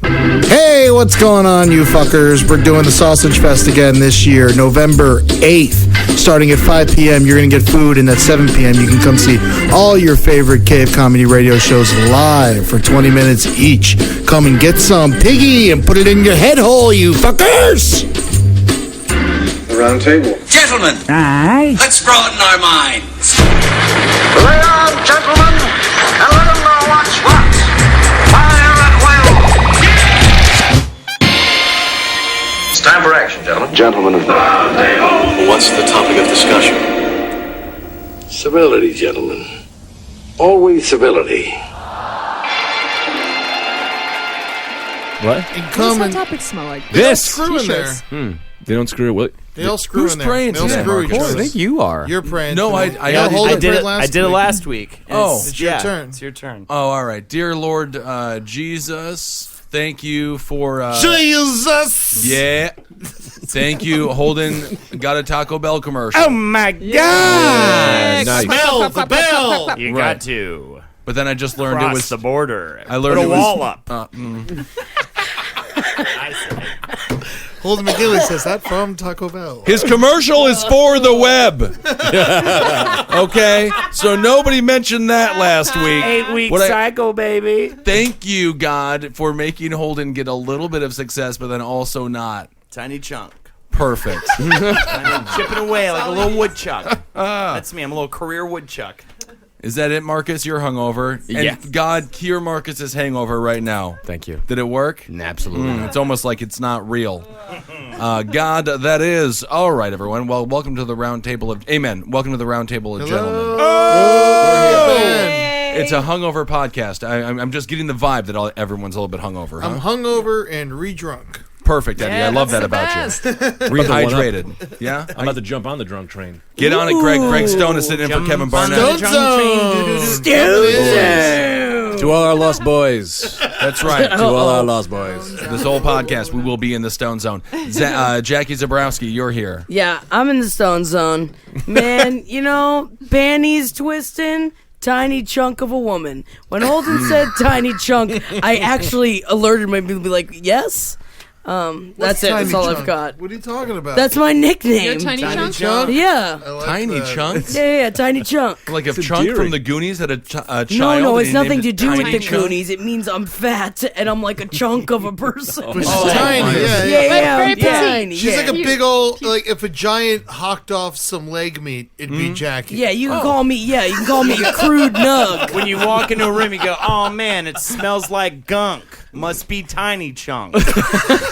Hey, what's going on, you fuckers? We're doing the Sausage Fest again this year, November 8th. Starting at 5 p.m., you're going to get food, and at 7 p.m., you can come see all your favorite Cave Comedy radio shows live for 20 minutes each. Come and get some piggy and put it in your head hole, you fuckers! The round table. Gentlemen, let's broaden our minds. Lay on, gentlemen, and let them know what's what. Fire at will. It's time for action, gentlemen. Gentlemen of the round table. What's the topic of discussion? Civility, gentlemen. Always civility. What? Come What and does that topic smell like? This! screw in there. They don't screw it. What? They all screw Who's in there. praying They all today, screw each Marcus? I other. think you are. You're praying. No, tonight. I Yeah, Holden prayed I did it last week. And Oh. It's your turn. It's your turn. Oh, all right. Dear Lord Jesus, thank you for... Jesus! Yeah. Thank you, Holden. Got a Taco Bell commercial. Oh my God! Nice. Smell the bell! You Right. got to But then I just learned cross it was... the border. I learned Put it a was- wall up. Holden McNeely says that from Taco Bell. His commercial is for the web. Okay? So nobody mentioned that last week. 8-week What I- cycle, baby. Thank you, God, for making Holden get a little bit of success, but then also not. Tiny chunk. Perfect. Chipping away like a little woodchuck. That's me. I'm a little career woodchuck. Is that it, Marcus? You're hungover. And Yeah. God, cure Marcus's hangover right now. Thank you. Did it work? Absolutely. It's almost like it's not real. God, that is. All right, everyone. Well, welcome to the Roundtable of... Amen. Welcome to the Roundtable of Gentlemen. It's a hungover podcast. I'm just getting the vibe that everyone's a little bit hungover. Huh? I'm hungover and re-drunk. Perfect, Eddie. I love that about you. Rehydrated. Yeah? I'm about to jump on the drunk train. Get on it, Greg. Greg Stone is sitting in for Kevin Barnett. To all our lost boys. That's right. To all our lost boys. This whole podcast, we will be in the Stone Zone. Jackie Zebrowski, you're here. Yeah, I'm in the Stone Zone. Man, panties twisting, tiny chunk of a woman. When Holden said tiny chunk, I actually alerted my people to be like, yes? That's it. That's all Chunk? I've got. What are you talking about? That's my nickname. Your tiny chunk? Chunk? Yeah. I like Tiny that. chunks? Yeah, tiny chunk. Like if Chunk from the Goonies had a child. No, it's and he nothing named to it do with Tiny the Chunk? Goonies. It means I'm fat and I'm like a chunk of a person. She's tiny. Yeah, Yeah, Very I'm petite. tiny. She's yeah. like a big old, like if a giant hawked off some leg meat, it'd be Jackie. Yeah, you can call me. Yeah, you can call me a crude nug. When you walk into a room, you go, "Oh man, it smells like gunk. Must be tiny chunk."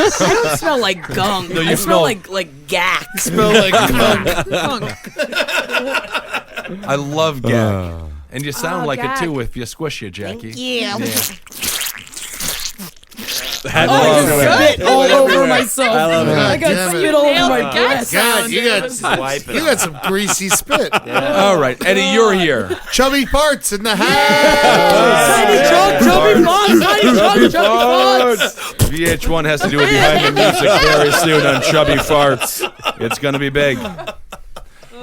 I don't smell like gunk. No, you I smell smell- like gack. Smell like I love gag. And you sound like gag. it too if you squish you, Jackie. Yeah. Had Spit all over myself. I got damn it. spit all over my Nailed breast. God, you got Wiping you got some greasy spit. All right, Eddie, you're here. Chubby farts in the house. Tiny chunk, chubby farts, tiny chunk, chubby farts. VH1 has to do it behind the music very soon on Chubby Farts. It's going to be big.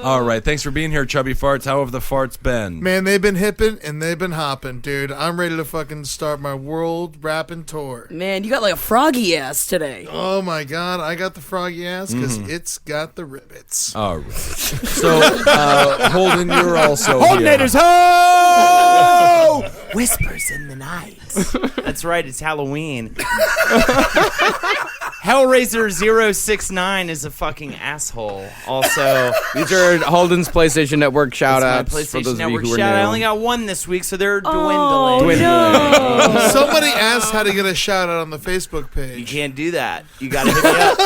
All right, thanks for being here, Chubby Farts. How have the farts been? Man, they've been hipping and they've been hopping, dude. I'm ready to fucking start my world rapping tour. Man, you got like a froggy ass today. Oh my God, I got the froggy ass because it's got the ribbits. All right. So, Holden, you're also here. ho! Whispers in the night. That's right, it's Halloween. Hellraiser 069 is a fucking asshole. Also, These are Holden's PlayStation Network shout-outs my for PlayStation those Network of you who are shout. new. I only got one this week, so they're Oh, dwindling. no. Somebody asked how to get a shout out on the Facebook You page. can't do that. You gotta hit me up.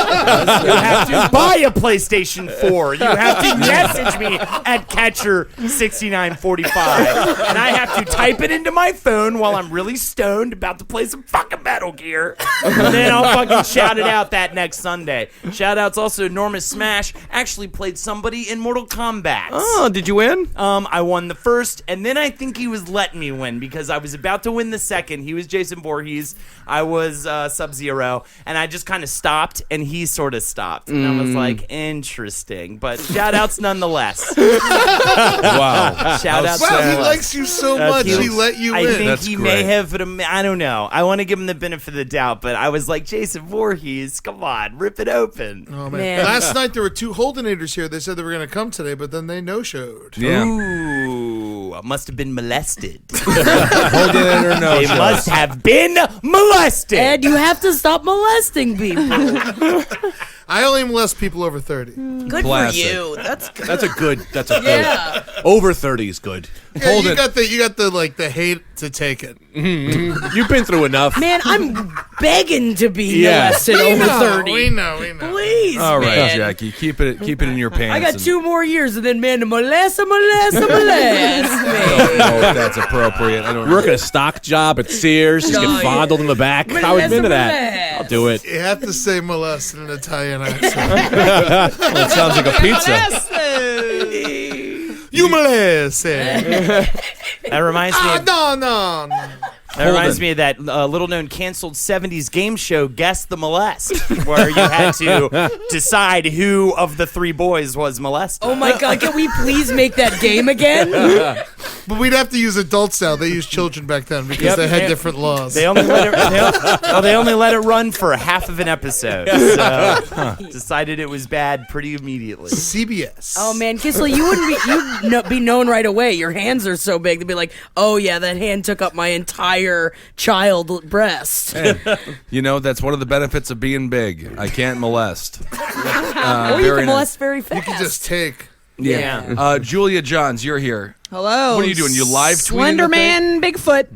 You have to buy a PlayStation 4. You have to message me at Catcher6945. And I have to type it into my phone while I'm really stoned about to play some fucking Metal Gear. And then I'll fucking shout it out that next Sunday. Shout outs also Enormous Smash actually played somebody in Mortal Kombat. Oh, did you win? I won the first, and then I think he was letting me win because I was about to win the second. He was Jason Voorhees. I was Sub-Zero, and I just kind of stopped, and he sort of stopped. And I was like, interesting. But shout outs nonetheless. Wow. Shout outs Wow, he nonetheless. likes you so much, he let you I in. think That's he great. may have, but I don't know. I want to give him the benefit of the doubt, but I was like, Jason Voorhees, come on, rip it open. Oh, Man. Last night there were 2 Holdenators here. They said they were going to come today, but then they no-showed. Yeah. Ooh, I must have been molested. Holdenator no They shows. must have been molested. Ed, you have to stop molesting people. I only molest people over 30. Good Classic. for you. That's good. That's a good. Yeah. Over 30 is good. Yeah, Hold you it. got the hate to take it. You've been through enough. Man, I'm begging to be Yeah. molested We over know, 30. we know. Please, All right, man. Jackie, keep it in your pants. I got and- 2 more years, and then man, molest, man. I don't know if that's appropriate. I don't You work at a stock job at Sears. Just Oh, get fondled in the back. I would into that. I'll do it. You have to say molest in an Italian accent. Well, it sounds like a pizza. You molest. That reminds me. Of, No. that reminds me of that little-known canceled '70s game show, Guess the Molest, where you had to decide who of the 3 boys was molested. Oh my God! Can we please make that game again? But we'd have to use adults now. They used children back then because they had different laws. They only let it. They only let it run for half of an episode. So decided it was bad pretty immediately. CBS. Oh man, Kissel, you'd be known right away. Your hands are so big. They'd be like, "Oh yeah, that hand took up my entire child breast." You know, that's one of the benefits of being big. I can't molest. Or you very can nice. molest very fast. You can just take. Yeah. Julia Johns, you're here. Hello. What are you doing? You live tweeting? Slender Man, Bigfoot.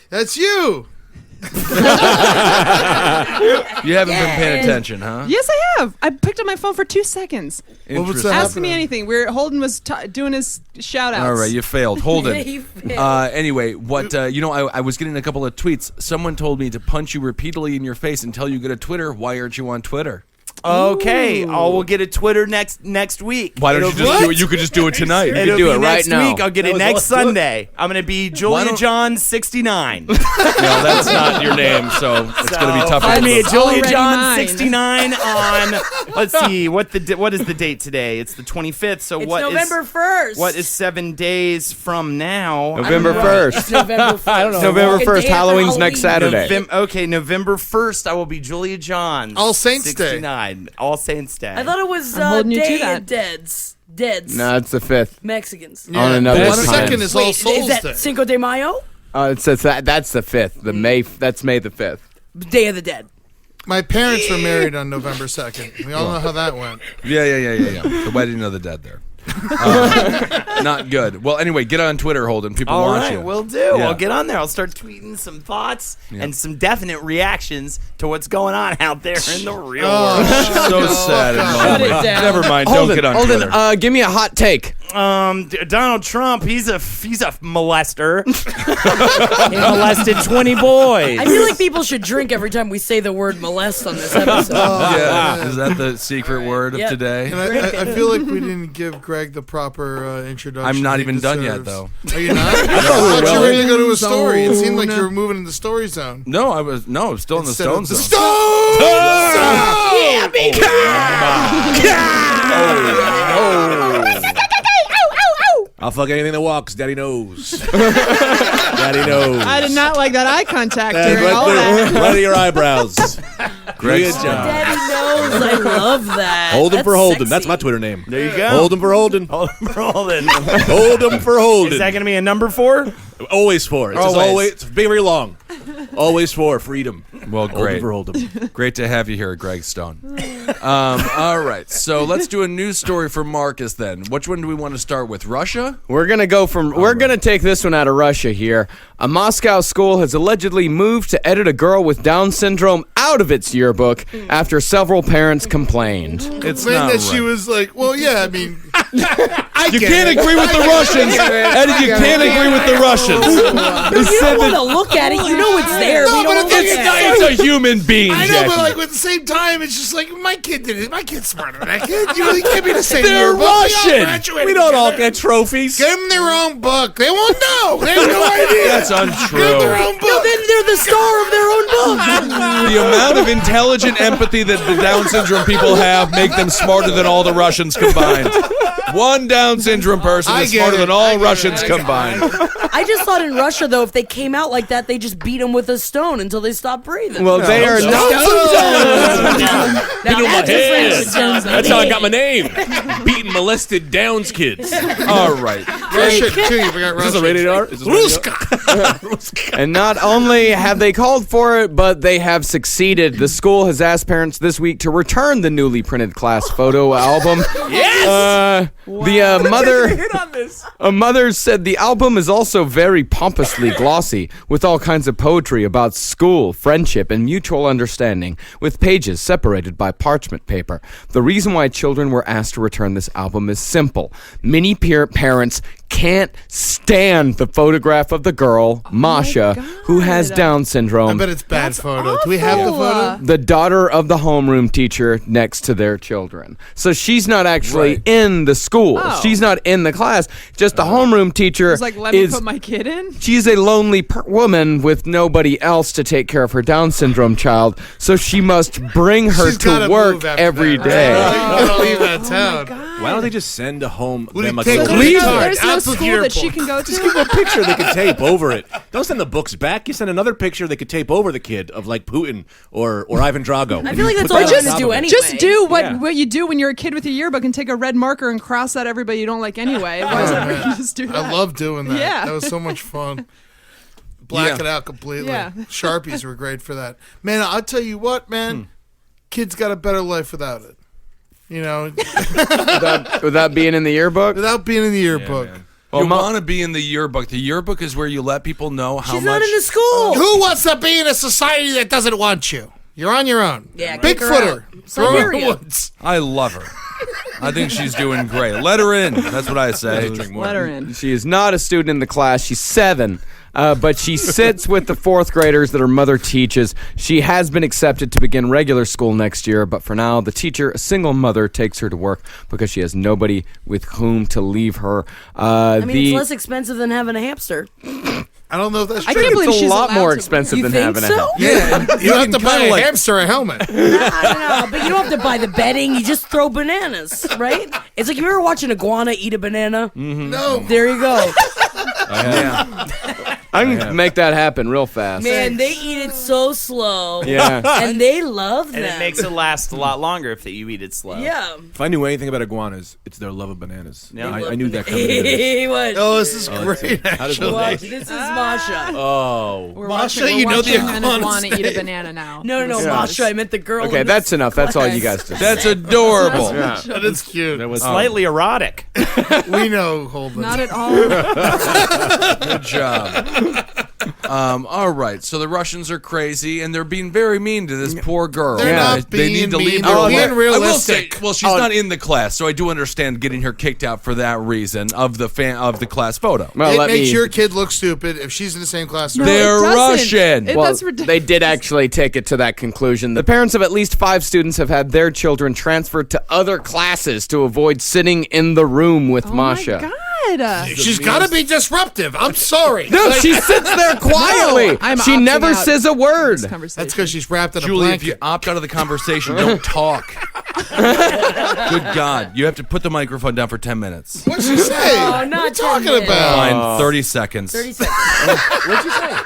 That's you. You haven't been paying attention, huh? Yes, I have. I picked up my phone for 2 seconds. What was Interesting. that? Ask me anything. Holden was doing his shout outs. All right, you failed. Holden. You failed. Anyway, I was getting a couple of tweets. Someone told me to punch you repeatedly in your face until you get a Twitter. Why aren't you on Twitter? Okay, we'll get a Twitter next week. Why don't you just do it? You could just do it tonight. It'll do be it right next now. week. I'll get it next Sunday. I'm gonna be Julia don't- John 69. No, that's not your name, so it's going to be tough. Find me at Julia Already John mine. 69 on. Let's see what is the date today? It's the 25th. So It's what is November 1st. What is 7 days from now? November 1st. It's November 1st. I don't know. November 1st. Halloween's next Saturday. November 1st. I will be Julia John. All Saints Day. 69. All Saints Day. I thought it was I'm holding you to Day that. of Deads. No, it's the 5th. Mexicans. On another the time. second is All Wait, Souls is that Day. Cinco de Mayo? It says that's the 5th. That's May the 5th. Day of the Dead. My parents were married on November 2nd. We all know how that went. Yeah. The wedding of the dead there. Not good. Well, anyway, get on Twitter, Holden. People All want right, you. will do. Yeah. I'll get on there. I'll start tweeting some thoughts and some definite reactions to what's going on out there in the real world. So sad and Shut it lonely. down. Never mind. Holden, Don't get on Twitter. Holden, give me a hot take. Donald Trump, he's a molester. He molested 20 boys. I feel like people should drink every time we say the word molest on this episode. Yeah, is that the secret word of Yep. today? And I feel like we didn't give Greg the proper introduction. I'm not he even done yet, deserves. though. Are you not? I thought you were going to go to a story. It seemed like you were moving in the story zone. No, I was still in the Instead of Stone Zone. Yeah, baby! I'll fuck anything that walks. Daddy knows. Daddy knows. I did not like that eye contact during all that. Right of your eyebrows. Great job. Daddy knows. I love that. Holden That's for Holden. sexy. That's my Twitter name. There you go. Holden for Holden. Holden for Holden. Holden for Holden. Is that going to be a number 4? Always for. It's just Always. always. It's very long. Always for freedom. Well, Holden great. for Holden. Great to have you here, Greg Stone. All right, so let's do a news story for Marcus then. Which one do we want to start with? Russia? We're gonna take this one out of Russia here. A Moscow school has allegedly moved to edit a girl with Down syndrome out of its yearbook after several parents complained. It's Then not that she right. was like, well, yeah, I mean, You can't agree with the Russians, Eddie. You can't agree with the Russians. You don't want to look at it. You know it's there. We don't look at it. a human being, I know, Jackie. but like at the same time, it's just like my kid did it. My kid's smarter than that kid. You can't be the same. They're yearbook. Russian. We don't all get trophies. Give them their own book. They won't know. They have no idea. That's Give them untrue. their own book. No, then they're the star of their own book. The amount of intelligent empathy that the Down syndrome people have make them smarter than all the Russians combined. One Down syndrome person is smarter than all Russians combined. I just thought in Russia, though, if they came out like that, they just beat them with a stone until they stopped breathing. Well, they are not. Hit 'em my head. Jones. That's how I got my name. Beating molested Downs kids. All right. Russian too. You forgot Is this a Russian. rated R? Is this rated R? And not only have they called for it, but they have succeeded. The school has asked parents this week to return the newly printed class photo album. Yes! A mother said the album is also very pompously glossy, with all kinds of poetry about school, friendship, and mutual understanding, with pages separated by parchment paper. The reason why children were asked to return this album is simple. Many parents can't stand the photograph of the girl, Masha, who has Down syndrome. I bet it's bad photo. Do we have the photo? The daughter of the homeroom teacher next to their children. So she's not actually in the school. Oh. She's not in the class. Just the homeroom teacher It's like, let me put my kid in. She's a lonely woman with nobody else to take care of her Down syndrome child, so she must bring her She's gotta to work move after every that, day. right? You gotta leave that town. Why don't they just send a home them a take little a There's leave no, it. there's no Out the school that she yearbook. can go Just give to. them a picture they could tape over it. Don't send the books back. You send another picture they could tape over the kid of like Putin or Ivan Drago. I feel like that's Put all that you're on going top to do of it. anyway. Just do Yeah. what you do when you're a kid with your yearbook and take a red marker and cross out everybody you don't like anyway. Why is it just do that? I love doing that. Yeah. That was so much fun. Black Yeah. it out completely. Yeah. Sharpies were great for that. Man, I'll tell you what, man. Kids got a better life without it. You know, Without being in the yearbook? without being in the yearbook. You want to be in the yearbook. The yearbook is where you let people know how She's much. not in the school. Who wants to be in a society that doesn't want you? You're on your own. Yeah, kick her Bigfooter. out. Throw her in the Siberia. woods. I love her. I think she's doing great. Let her in. That's what I say. Let her in. She is not a student in the class. She's 7. But she sits with the 4th graders that her mother teaches. She has been accepted to begin regular school next year, but for now, the teacher, a single mother, takes her to work because she has nobody with whom to leave her. I mean, it's less expensive than having a hamster. I don't know if that's true. I can't believe It's a she's lot allowed more to- expensive You than think having a so? house. Yeah, you don't have to buy kinda a like- hamster a helmet. I don't know, but you don't have to buy the bedding. You just throw bananas, right? It's like you ever watch an iguana eat a banana? No. There you go. I can make that happen real fast. Man, they eat it so slow. Yeah. And they love them. And it makes it last a lot longer if you eat it slow. Yeah. If I knew anything about iguanas, it's their love of bananas. Yeah. I knew that coming into this. Hey, what? Oh, this is great. How does Watch, this is Masha. Oh. We're Masha, watching, you we're know the watching an iguana's iguana eat a banana now. No, Masha. I meant the girl. Okay, in that's the enough. That's all you class. guys do. That's adorable. That is cute. That was Slightly erotic. We know, Holden. Not at all. Good job. All right, so the Russians are crazy, and they're being very mean to this poor girl. They're not they being need to mean, leave they're her being alone. I will say, realistic. well, she's not in the class, so I do understand getting her kicked out for that reason of the class photo. Well, It let makes me. your kid look stupid if she's in the same class. No, They're it doesn't. Russian. It, Well, that's ridiculous. they did actually take it to that conclusion. The parents of at least 5 students have had their children transferred to other classes to avoid sitting in the room with Masha. Oh my God. She's got to be disruptive. I'm sorry. No, she sits there quietly. I'm she opting never out says a word. This conversation. That's because she's wrapped in a Julie, if blanket. you opt out of the conversation, don't talk. Good God. You have to put the microphone down for 10 minutes. What'd she say? Oh, what are you not talking 10 minutes. about? Fine, 30 seconds. 30 seconds. What'd you say?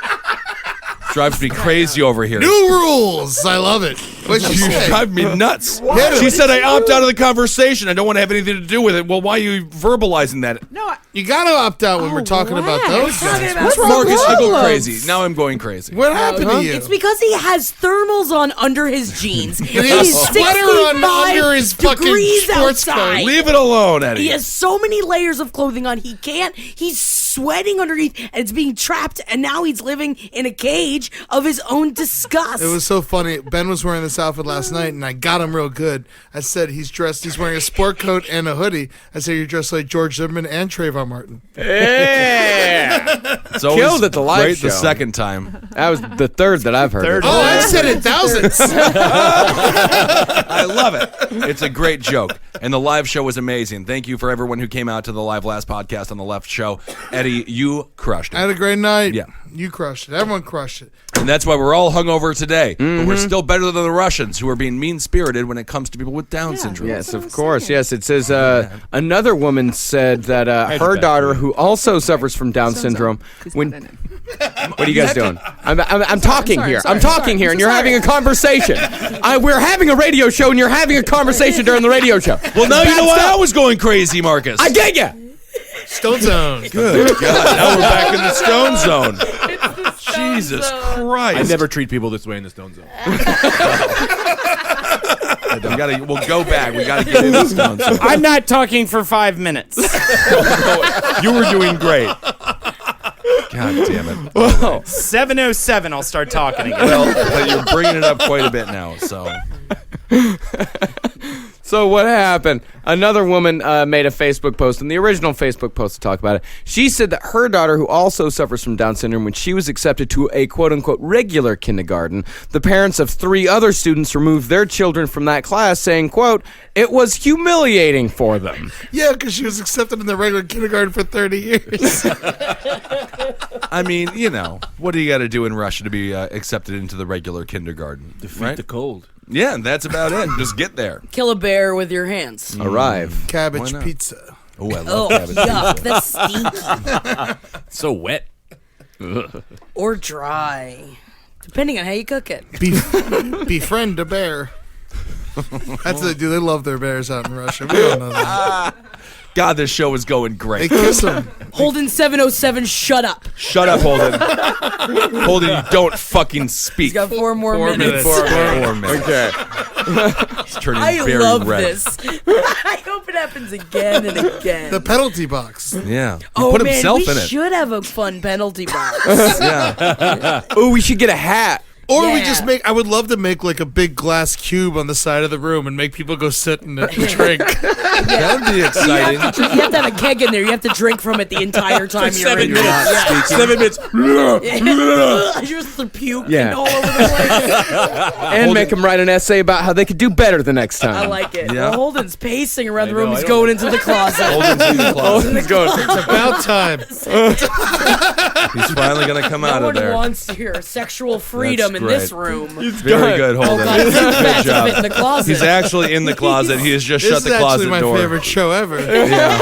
Drives me crazy over here. New rules. I love it. What'd she You say? drive me nuts. Hit her. She said I opt out of the conversation. I don't want to have anything to do with it. Well, why are you verbalizing that? No, You got to opt out when we're talking about those guys. What's Marcus, I go crazy. Now I'm going crazy. What happened to you? It's because he has thermals on under his jeans. He has a sweater on 65 under his fucking degrees sports coat. outside. Leave it alone, Eddie. He has so many layers of clothing on. He's sweating underneath, and it's being trapped. And now he's living in a cage image of his own disgust. It was so funny. Ben was wearing this outfit last night, and I got him real good. I said he's wearing a sport coat and a hoodie. I said you're dressed like George Zimmerman and Trayvon Martin. Yeah. It's always Killed at the live great show. the second time. That was the third that I've heard. Oh, I've said it thousands. I love it. It's a great joke. And the live show was amazing. Thank you for everyone who came out to the live last podcast on the left show. Eddie, you crushed I had it. a great night. Yeah. You crushed it. Everyone crushed it. And that's why we're all hungover today. But we're still better than the Russians, who are being mean-spirited when it comes to people with Down syndrome. Yes, of course. Yes, it says another woman said that her daughter, who also suffers from Down syndrome, when what are you guys doing? I'm talking here. I'm talking here, and you're having a conversation. We're having a radio show, and you're having a conversation during the radio show. Well, now you know why I was going crazy, Marcus. I get you. Stone Zone. Good God. Now we're back in the Stone Zone. Jesus Christ. I never treat people this way in the Stone Zone. We'll go back. We got to get in the Stone Zone. I'm not talking for 5 minutes. You were doing great. God damn it. Whoa. 7:07, I'll start talking again. Well, but you're bringing it up quite a bit now, so. So what happened? Another woman made a Facebook post, and the original Facebook post to talk about it. She said that her daughter, who also suffers from Down syndrome, when she was accepted to a quote-unquote regular kindergarten, the parents of 3 other students removed their children from that class, saying, quote, it was humiliating for them. Yeah, because she was accepted in the regular kindergarten for 30 years. I mean, you know, what do you got to do in Russia to be accepted into the regular kindergarten? Defeat the cold. Yeah, and that's about it. Just get there. Kill a bear with your hands. Arrive. Cabbage not? pizza. Oh, I Oh, love cabbage. yuck. That's stinky. So wet. Or dry. Depending on how you cook it. Befriend a bear. That's what they do. They love their bears out in Russia. We don't know that. God, this show is going They great. kiss them. Holden 707, shut up. Shut up, Holden. Holden, you don't fucking speak. He's got 4 more minutes. 4 minutes. Okay. It's turning I very love red. this. I hope it happens again and again. The penalty box. Yeah. He oh put man, himself we in it. should have a fun penalty box. Yeah. Oh, we should get a hat. Or we Yeah. just I would love to make like a big glass cube on the side of the room and make people go sit and drink. That would be exciting. You have to have a keg in there. You have to drink from it the entire time you're in minutes. Yeah. 7 minutes. Just the puke Yeah. all over the place. And make them write an essay about how they could do better the next time. I like it. Yeah. Well, Holden's pacing around the I room. know, He's I going don't- into the closet. Holden's in the closet. Let's go. It's about time. He's finally going to come out No of one there. wants to hear sexual freedom That's in this great. room. Very good, Oh Holden. God, he's too fat Good to fit in the job. closet. He's actually in the closet. He has just This shut is the actually closet my door. favorite show ever. Yeah.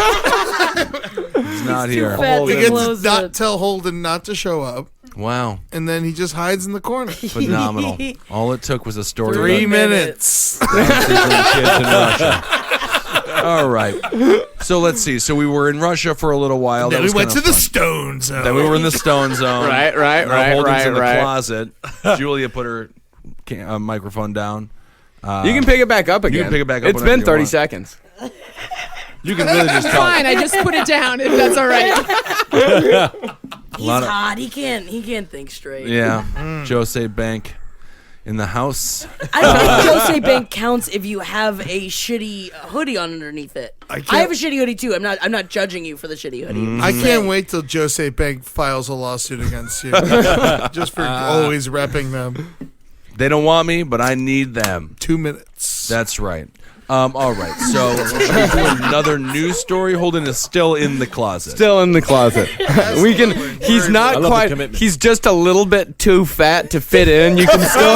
He's not here. fat We to get close to not it. tell Holden not to show up, Wow. and then he just hides in the corner. Phenomenal. All it took was a story. 3 about minutes. kids in Russia. All right. So let's see. So we were in Russia for a little while. Then That we was went to kinda the fun. Stone Zone. Then we were in the Stone Zone. Right. Now Holden's in the right. closet. Julia put her microphone down. You can pick it back up again. can pick it back up It's whenever been you 30 want. seconds. You can really just tell. Fine, I just put it down if that's all right. He's hot. He can't think straight. Yeah. Jose Bank in the house. I don't think Jose Bank counts if you have a shitty hoodie on underneath it. I have a shitty hoodie too. I'm not judging you for the shitty hoodie. I can't wait till Jose Bank files a lawsuit against you. Just for always repping them. They don't want me, but I need them. 2 minutes. That's right. All right. So should we do another news story? Holden is still in the closet. Still in the closet. We can. He's I not love the quite. commitment. He's just a little bit too fat to fit in. You can still.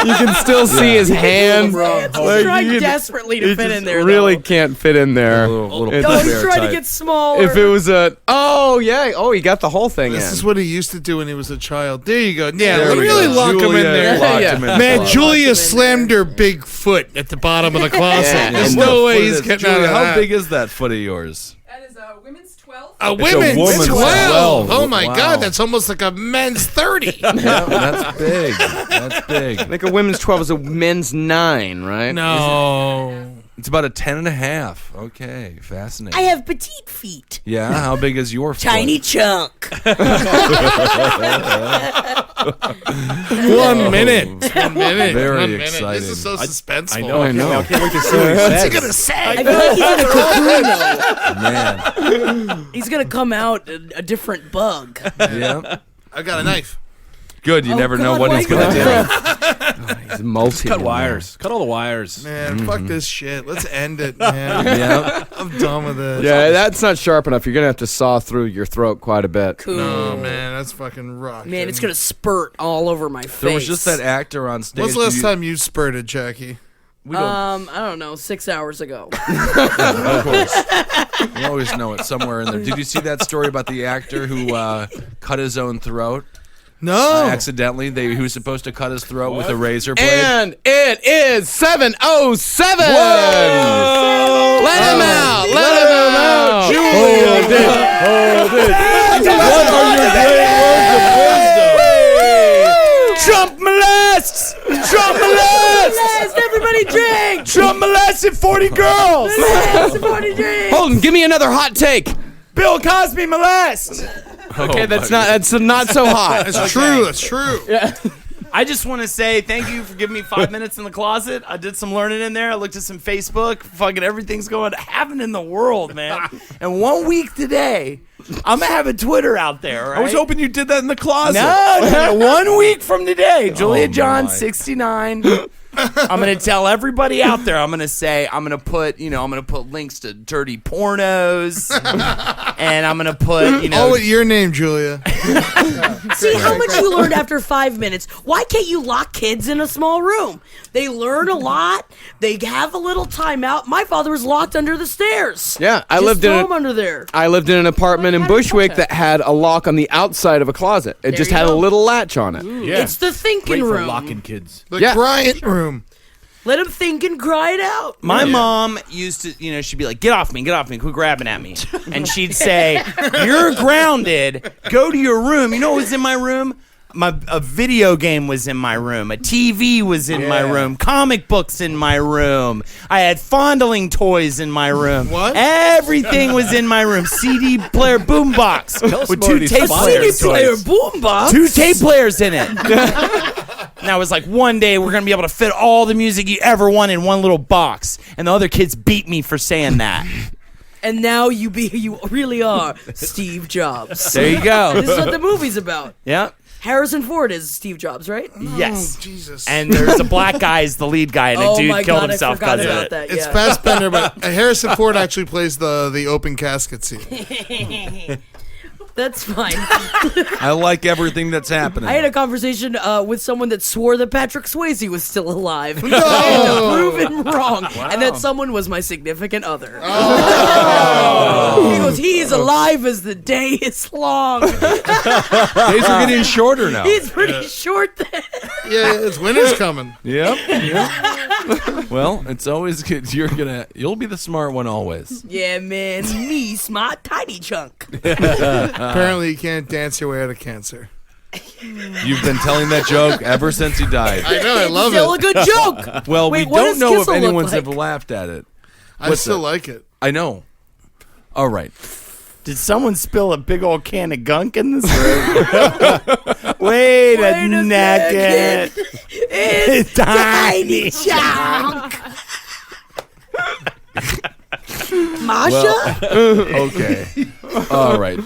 You can still see his hand. He's trying desperately to He fit just in there. really though. can't fit in there. Little It's- No, he's bear trying to type. get smaller. If it was a. Oh yeah. Oh, he got the whole thing This in. is what he used to do when he was a child. There you go. Yeah, There we really go. lock him in Julia there. locked Yeah. him in the Man, closet. Julia slammed her big foot at the bottom of the closet. Yeah. There's What no foot way is he's it? getting Julia, out of how that. big is that foot of yours? That is a women's 12. A It's a women's woman's 12. 12. Oh my Wow. God, that's almost like a men's 30. Yeah, that's big. That's big. Like a women's 12 is a men's 9, right? No. It's about a 10.5. Okay, fascinating. I have petite feet. Yeah, how big is your foot? Tiny chunk. 1 minute. 1 minute. Very 1 minute. exciting. This is so suspenseful. I know. I know. I can't wait to see what he What's he says. gonna say? I feel like he's in a cocoon though. Man. He's gonna come out a different bug. Yeah. I got a knife. Good. You never know God, what why he's you going to gotta do. He's multi. Cut wires. Cut all the wires. Man, fuck this shit. Let's end it, man. Yeah. I'm done with this. Yeah, that's not sharp enough. You're gonna have to saw through your throat quite a bit. Cool. No, man, that's fucking rock. Man, it's gonna spurt all over my face. There was just that actor on stage. When's the last time you spurted, Jackie? We don't. I don't know, 6 hours ago. Of course. You always know it somewhere in there. Did you see that story about the actor who cut his own throat? No. Accidentally. He was supposed to cut his throat with a razor blade. And it is 7:07. Let him out. Let him out. Hold it. What are your great words of wisdom? Trump molests! Trump molests! Yes, everybody drink! Trump molested 40 girls! Yes, everybody drink! Holden, give me another hot take. Bill Cosby molest! Okay, that's not so hot. That's true. That's true. I just want to say thank you for giving me 5 minutes in the closet. I did some learning in there. I looked at some Facebook. Fucking everything's happening in the world, man. And 1 week today, I'm going to have a Twitter out there, right? I was hoping you did that in the closet. No, 1 week from today, Julia John, my. 69. I'm gonna tell everybody out there. I'm gonna put links to dirty pornos, and I'm gonna put Oh, with your name, Julia. See how much you learned after 5 minutes. Why can't you lock kids in a small room? They learn a lot. They have a little timeout. My father was locked under the stairs. Yeah, I Just lived throw in him under there. I lived in an apartment in How do you Bushwick touch it? that had a lock on the outside of a closet. It just you had a go. little latch on it. Yeah. It's the thinking Great for room. locking kids. The Yeah. Bryant room. Let him think and cry it out. My mom used to, she'd be like, get off me, quit grabbing at me. And she'd say, you're grounded, go to your room. You know what was in my room? A video game was in my room. A TV was in my room. Comic books in my room. I had fondling toys in my room. What? Everything was in my room. CD player boombox with more two of these tape fire players. CD player boombox. 2 tape players in it. And I was like, one day we're going to be able to fit all the music you ever want in one little box. And the other kids beat me for saying that. And now you really are Steve Jobs. There you go. This is what the movie's about. Yeah. Harrison Ford is Steve Jobs, right? Yes. Jesus. And there's a black guy as the lead guy, and a Oh dude my killed God, himself I forgot because of about it. that. It's Yeah. Fassbender, but Harrison Ford actually plays the open casket scene. That's fine. I like everything that's happening. I had a conversation with someone that swore that Patrick Swayze was still alive. I had to prove him wrong. And that someone was my significant other. He goes, he's alive as the day is long. Days are getting shorter now. He's pretty short then. Yeah, it's winter's coming. Yep. Well, it's always good. You'll be the smart one always. Yeah, man. Me, smart tiny chunk. Apparently, you can't dance your way out of cancer. You've been telling that joke ever since he died. I know, I love Still it. a good joke. Well, Wait, we what don't does know if Kissel look anyone's like? ever laughed at it. I What's still that? like it. I know. All right. Did someone spill a big old can of gunk in this room? Wait a second. It's tiny chunk. Masha? Okay. All right.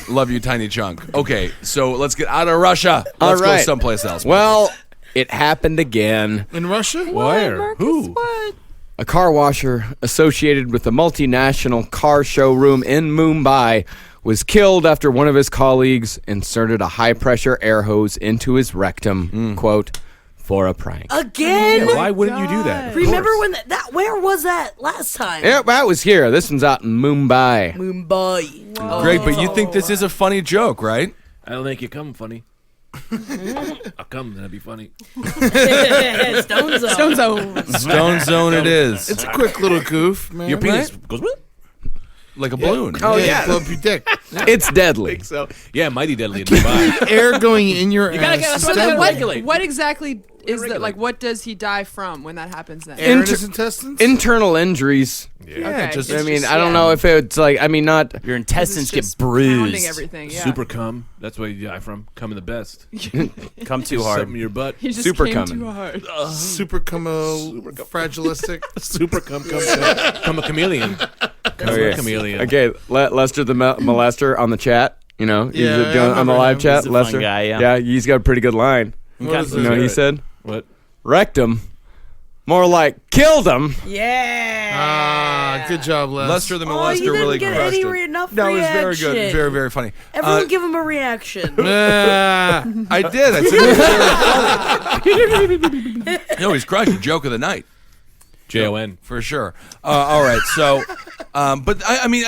Love you, Tiny Chunk. Okay, so let's get out of Russia. Let's All right. go someplace else. Well, it happened again. In Russia? Where? Who? What? A car washer associated with a multinational car showroom in Mumbai was killed after one of his colleagues inserted a high-pressure air hose into his rectum, quote, for a prank. Again? Why wouldn't you do that? Remember when where was that last time? Yeah, that was here. This one's out in Mumbai. Mumbai. Oh. Great, but you think this is a funny joke, right? I don't think you come funny. I'll come, then it'd be funny. Stone Zone. Stone Zone. Stone Zone it is. It's a quick little goof, man. Your penis Right? goes, what? Like a balloon. Oh, Yeah, blow up your dick. It's deadly. So, yeah, mighty deadly in Dubai. Air going in your gotta ass. get is a- deadly. Regulate. What exactly is that like? What does he die from when that happens? Then Air in his intestines? Internal injuries. Yeah, Okay. just I mean, I don't know if it's like. I mean, not. Your intestines get pounding bruised. everything. Yeah. Super cum. That's what you die from. Cum in the best. Come too hard. Something in your butt. He just Super came coming. too hard. Super fragilistic. Super cum a chameleon. Okay. Chameleon. Okay, Lester the molester on the chat. You know, he's Yeah, I on the remember live him. chat. He's a fun Lester, guy, yeah. he's got a pretty good line. What is You know what he it? said? What? Rectum. More like killed him. Yeah. Ah, good job, Les. Lester the Oh, molester you didn't really get crushed any it. enough No, it was very reaction. good. Very, very funny. Everyone give him a reaction. I did. I said it was very funny. No, he's crushed. Joke of the night. Jon. For sure. All right. So, but I mean,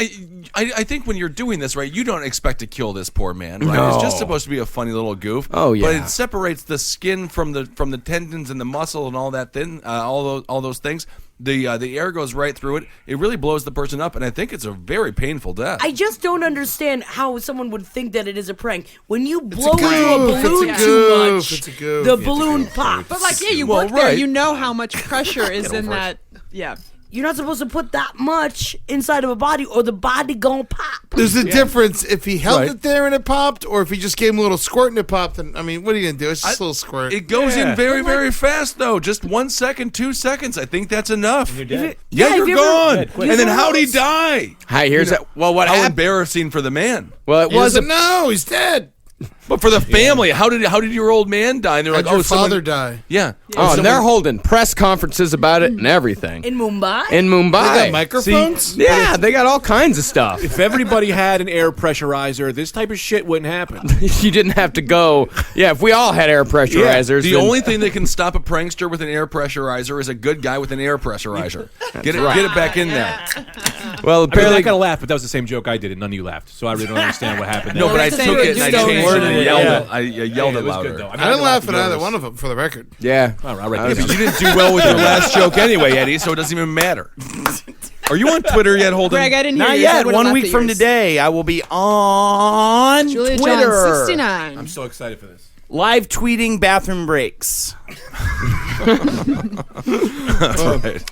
I think when you're doing this, right, you don't expect to kill this poor man, right? No. It's just supposed to be a funny little goof. Oh, yeah. But it separates the skin from the tendons and the muscle and all that all those things. The air goes right through it. It really blows the person up, and I think it's a very painful death. I just don't understand how someone would think that it is a prank. When you blow goof. into a balloon It's a too goof. much, It's a goof. the It's a balloon pops. But like, yeah, you Well, work there. right. You know how much pressure is in that. Yeah. You're not supposed to put that much inside of a body, or the body gonna pop. There's a difference if he held Right. it there and it popped, or if he just gave him a little squirt and it popped. And I mean, what are you gonna do? It's just a little squirt. It goes Yeah. in very, very fast, though. Just 1 second, 2 seconds. I think that's enough. You're dead. Yeah, Yeah, you're have you ever- gone. Dead, quick. And then how'd he die? Hi, here's that. Well, what How happened? embarrassing for the man. Well, it He was doesn't know. He's dead. But for the family, how did your old man die? And they're How'd like, your oh, someone- father die? Yeah. Oh, and they're holding press conferences about it and everything. In Mumbai? In They Mumbai. got microphones. Yeah, they got all kinds of stuff. If everybody had an air pressurizer, this type of shit wouldn't happen. You didn't have to go. Yeah, if we all had air pressurizers. The then- only thing that can stop a prankster with an air pressurizer is a good guy with an air pressurizer. Get it back in there. Well, I mean, apparently. I gotta laugh, but that was the same joke I did, and none of you laughed. So I really don't understand what happened. No, there. but I it's took the it and I same changed it word. and yelled Yeah. it. I yelled Yeah, it was louder. good, though. I didn't laugh at either yours. one of them, for the record. Yeah. All right, I'll write I that was- down. You didn't do well with your last joke anyway, Eddie, so it doesn't even matter. Are you on Twitter yet, Holden? Greg, I didn't hear Not yours. I yet. would've 1 laughed week at from yours. today, I will be on Julia Twitter. John 69. I'm so excited for this. Live tweeting bathroom breaks.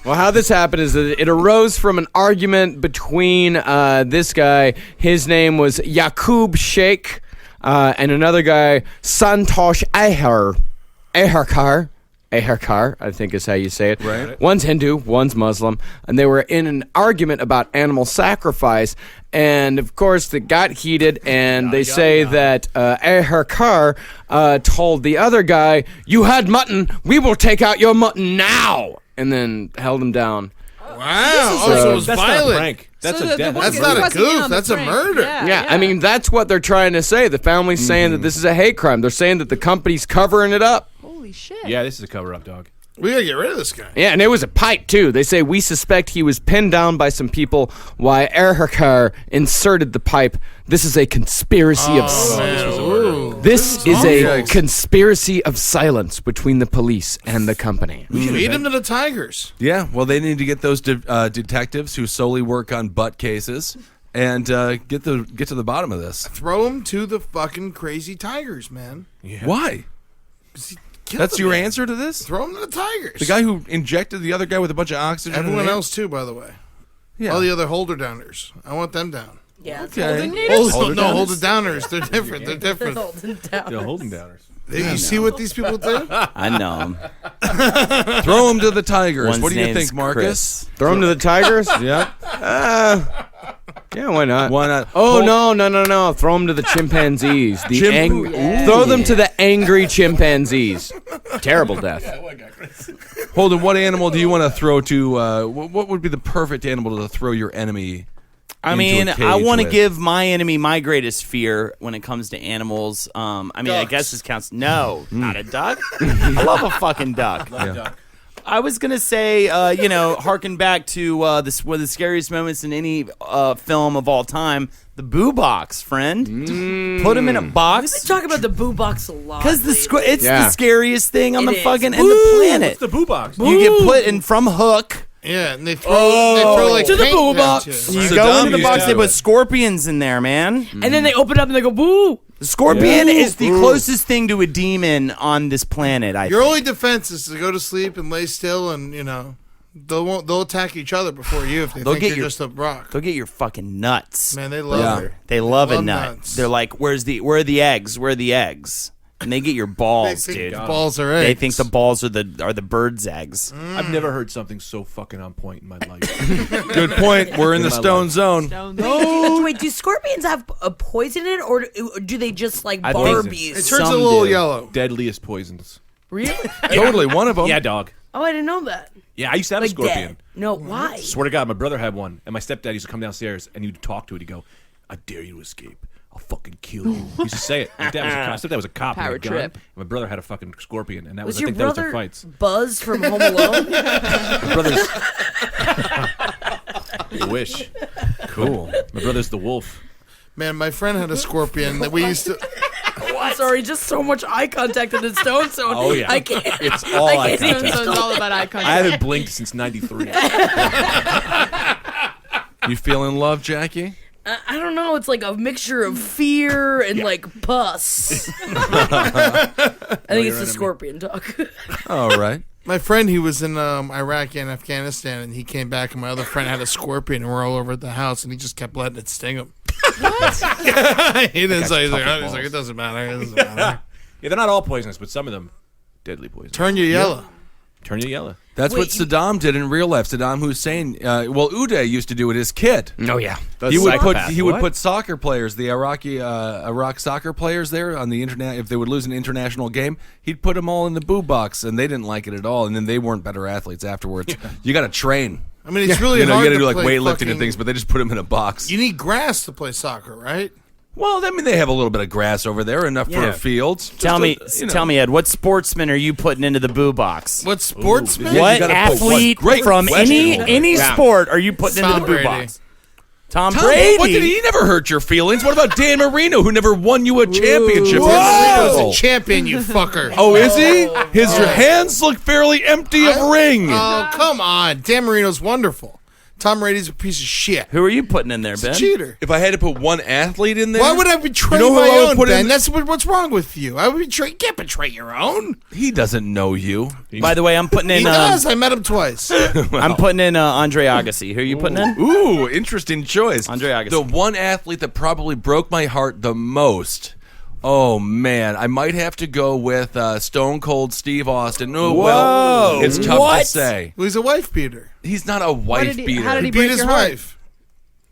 Well, how this happened is that it arose from an argument between this guy. His name was Yaqub Sheikh, and another guy, Santosh Aharkar, I think is how you say it. Right. One's Hindu, one's Muslim, and they were in an argument about animal sacrifice. And of course, it got heated, and they say that Aharkar told the other guy, "You had mutton, we will take out your mutton now," and then held him down. Wow. So it was That's not a violent. prank. That's So a the death. book That's is not a pressing in goof, on the that's a prank. murder. Yeah, I mean, that's what they're trying to say. The family's saying that this is a hate crime. They're saying that the company's covering it up. Holy shit. Yeah, this is a cover-up, dog. We gotta get rid of this guy. Yeah, and it was a pipe, too. They say, we suspect he was pinned down by some people while Erhakar inserted the pipe. This is a conspiracy of... This is a Yikes. conspiracy of silence between the police and the company. Feed him to the tigers. Yeah, well, they need to get those detectives who solely work on butt cases and get to the bottom of this. Throw him to the fucking crazy tigers, man. Why? Kill That's the your man. answer to this? Throw him to the tigers. The guy who injected the other guy with a bunch of oxygen. in Everyone the- else too, by the way. Yeah. All the other holder downers. I want them down. Yeah. Okay. Hold the downers. They're different. They're different. Yeah, holding downers. You see what these people do? I know him. Throw him to the tigers. One's What do you name's think, Marcus? Chris. Throw him to the tigers? Yeah. Yeah, why not? Why not? Oh, no. Throw them to the chimpanzees. Chimp- Throw them to the angry chimpanzees. Terrible death. Holden, what animal do you want to throw to? What would be the perfect animal to throw your enemy? I into mean, a I cage want to with? give my enemy my greatest fear when it comes to animals. I mean, I guess this counts. No, not a duck. I love a fucking duck. Yeah. I was gonna say, harken back to one of the scariest moments in any film of all time, the boo box, friend. Put him in a We've box. been talking about the boo box a lot. Because it's Yeah. the scariest thing on It the is. fucking and the planet. What's the boo box? You get put in from Hook. Yeah, and they throw like to the paint boo down box. to it. You Saddam go into the used box, to they do put it. scorpions in there, man. And then they open it up and they go, boo. The scorpion is the closest thing to a demon on this planet, I Your think. only defense is to go to sleep and lay still, and they'll attack each other before you if they They'll think get you're your- just a rock. They'll get your fucking nuts. Man, they love it. They love a love nut. nuts. They're like, where are the eggs? Where are the eggs? And they get your balls, They think dude. the balls are eggs. They think the balls are the bird's eggs. I've never heard something so fucking on point in my life. Good point. We're in the stone zone. Wait, do scorpions have a poison in it, or do they just like I barb think- you? It turns Some a little do. yellow. Deadliest poisons. Really? Totally, one of them. Yeah, dog. Oh, I didn't know that. Yeah, I used to have Like a scorpion. dead. No, why? Swear to God, my brother had one, and my stepdad used to come downstairs and he'd talk to it. He'd go, "I dare you to escape. I'll fucking kill you." He used to say it. My stepdad was a cop. and Power had a gun, trip. and my brother had a fucking scorpion, and that Was was, I your think that was their brother fights. Buzz from Home Alone? My brother's. I wish. Cool. My brother's the wolf. Man, my friend had a scorpion that we used to. Sorry, just so much eye contact in the stone zone. Oh, yeah. I can't. It's all I eye can't contact. So it's all about eye I contact. haven't blinked since '93. You feel in love, Jackie? I don't know. It's like a mixture of fear and like pus. I think it's the scorpion dog. All right. My friend, he was in Iraq and Afghanistan, and he came back, and my other friend had a scorpion, and we're all over at the house, and he just kept letting it sting him. What? He didn't say. He's like, it doesn't matter. It doesn't matter. Yeah, they're not all poisonous, but some of them deadly poison. Turn you yellow. Turn you yellow. That's what Wait, Saddam did in real life. Saddam Hussein. Uday used to do it as kid. Oh yeah. He would What? put soccer players, the Iraq soccer players there on the internet. If they would lose an international game, he'd put them all in the boo box, and they didn't like it at all. And then they weren't better athletes afterwards. You got to train. I mean, it's really You hard got to to do like play weightlifting fucking- and things, but they just put them in a box. You need grass to play soccer, right? Well, I mean, they have a little bit of grass over there, enough for Yeah. a field. Tell me, Ed, what sportsman are you putting into the boo box? What sportsman? Yeah, What you gotta put athlete one great from question. any Yeah. sport are you putting into Tom the boo Brady. box? Tom Tom, Brady. what did he never hurt your feelings? What about Dan Marino, who never won you a championship? in He was football? a champion, you fucker. Oh, is he? His hands look fairly empty of ring. Oh, come on. Dan Marino's wonderful. Tom Brady's a piece of shit. Who are you putting in there, He's a Ben? cheater. If I had to put one athlete in there, Why would I betray You know who my I would own, put Ben? in- That's what's wrong with you. I would betray. You can't betray your own. He doesn't know you. By the way, I'm putting He in. does. I met him twice. I'm putting in Andre Agassi. Who are you putting in? Ooh, interesting choice. Andre Agassi. The one athlete that probably broke my heart the most. Oh man, I might have to go with Stone Cold Steve Austin. Oh, well, it's tough to What? say. Well, he's a wife beater. He's not a wife beater. How did he He break beat his your heart? wife.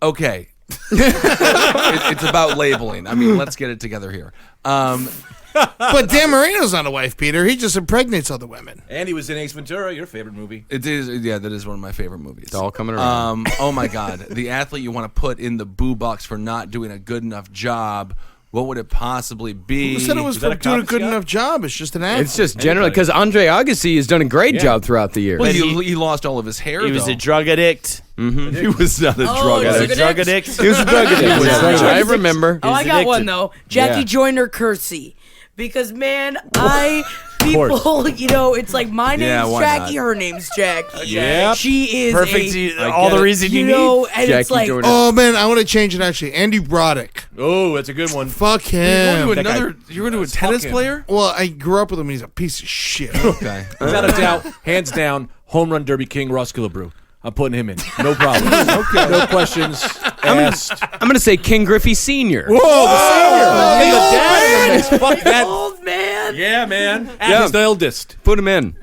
Okay. It's about labeling. I mean, let's get it together here. But Dan Marino's not a wife beater. He just impregnates other women. And he was in Ace Ventura, your favorite movie. It is, yeah, that is one of my favorite movies. It's all coming around. Oh my God, the athlete you want to put in the boo box for not doing a good enough job. What would it possibly be? Who said it was Is that for a doing a cop, good Scott? enough job? It's just an act. It's just generally because Andre Agassi has done a great job throughout the years. Well, But he lost all of his hair. He was though. a drug addict. He was not a drug he's addict. a Drug addict. He was a drug addict. was- I remember. Oh, I He's got one addicted. though. Jackie Yeah. Joyner Kersey. Because man, course. people, you know, it's like my name's Yeah, why Jackie, not? her name's Jackie. Yep. She is Perfect. a, All the it. reason you you need. know, and it's Jackie like, Joyner. Oh man, I want to change it actually. Andy Broddick. Oh, that's a good one. Fuck You're him. going to That guy- another. You're going to a tennis him. player. Well, I grew up with him and he's a piece of shit. Okay. Without a doubt, hands down, home run derby king Ross Killebrew. I'm putting him in. No problem. Okay. No questions asked. I'm going to say King Griffey Sr. Whoa, the senior. Hey, the dad. Fuck that. old man. Yeah, man. Yeah. He's the eldest. Put him in.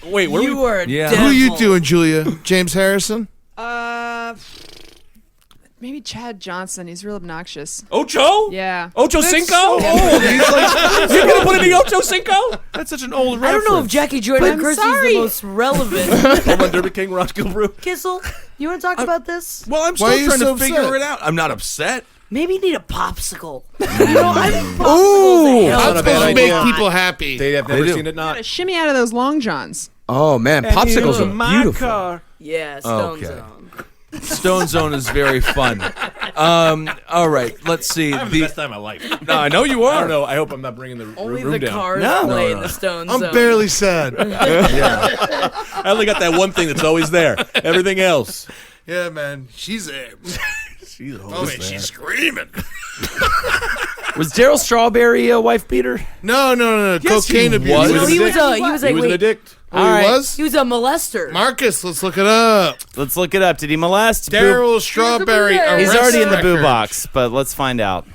Wait, where You were a Yeah. devil. Who you doing, Julia? James Harrison? Maybe Chad Johnson. He's real obnoxious. Ocho? Yeah. Ocho Cinco? old. He's like, You're going to put in the Ocho Cinco? that's such an old I reference. don't know if Jackie Joyner I'm Kersey's sorry. the most relevant. Home run derby king Ross Killebrew. Kissel, you want to talk about this? Well, I'm Why still are you trying so to figure upset? it out. I'm not upset. Maybe you need a popsicle. You know, I think popsicles Not a Popsicles bad make idea. people happy. They have never do. seen it not. Gotta shimmy out of those long johns. Oh, man. Popsicles are beautiful. Yeah, Stone Okay. Zone. Stone Zone is very fun. All right, let's see. I'm the best time of my life. No, I know you I are. don't know. I hope I'm not bringing the Only room the down. cars No. play in the Stone I'm Zone. barely sad. I only got that one thing that's always there. Everything else. Yeah, man. She's there. She's She's screaming. Was Daryl Strawberry a wife beater? No. Yes, Cocaine he abuse. was. No, he was He was an addict. Oh, he was? He was a molester. Marcus, let's look it up. Let's look it up. Did he molest? Daryl Strawberry. He's He's arrest already in the boo records. box, but let's find out.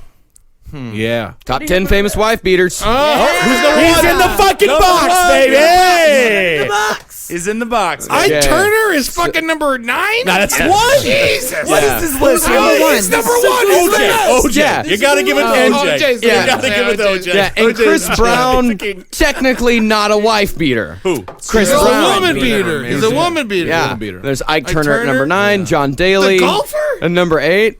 Yeah. Top 10 famous wife beaters. He's in the fucking box, baby. The box. He's in the box. Ike Turner is fucking number 9? Nah, that's one. Jesus. What is this list? He's number 1. OJ. Yeah. You gotta give it to OJ. OJ's You there. gotta give it to OJ. Yeah, and OJ Chris is Brown, technically not a wife beater. Who? Chris He's a Brown. woman beater. He's a woman beater. Yeah, beater. there's Ike Turner at Turner? number 9, John Daly. The golfer? At number 8.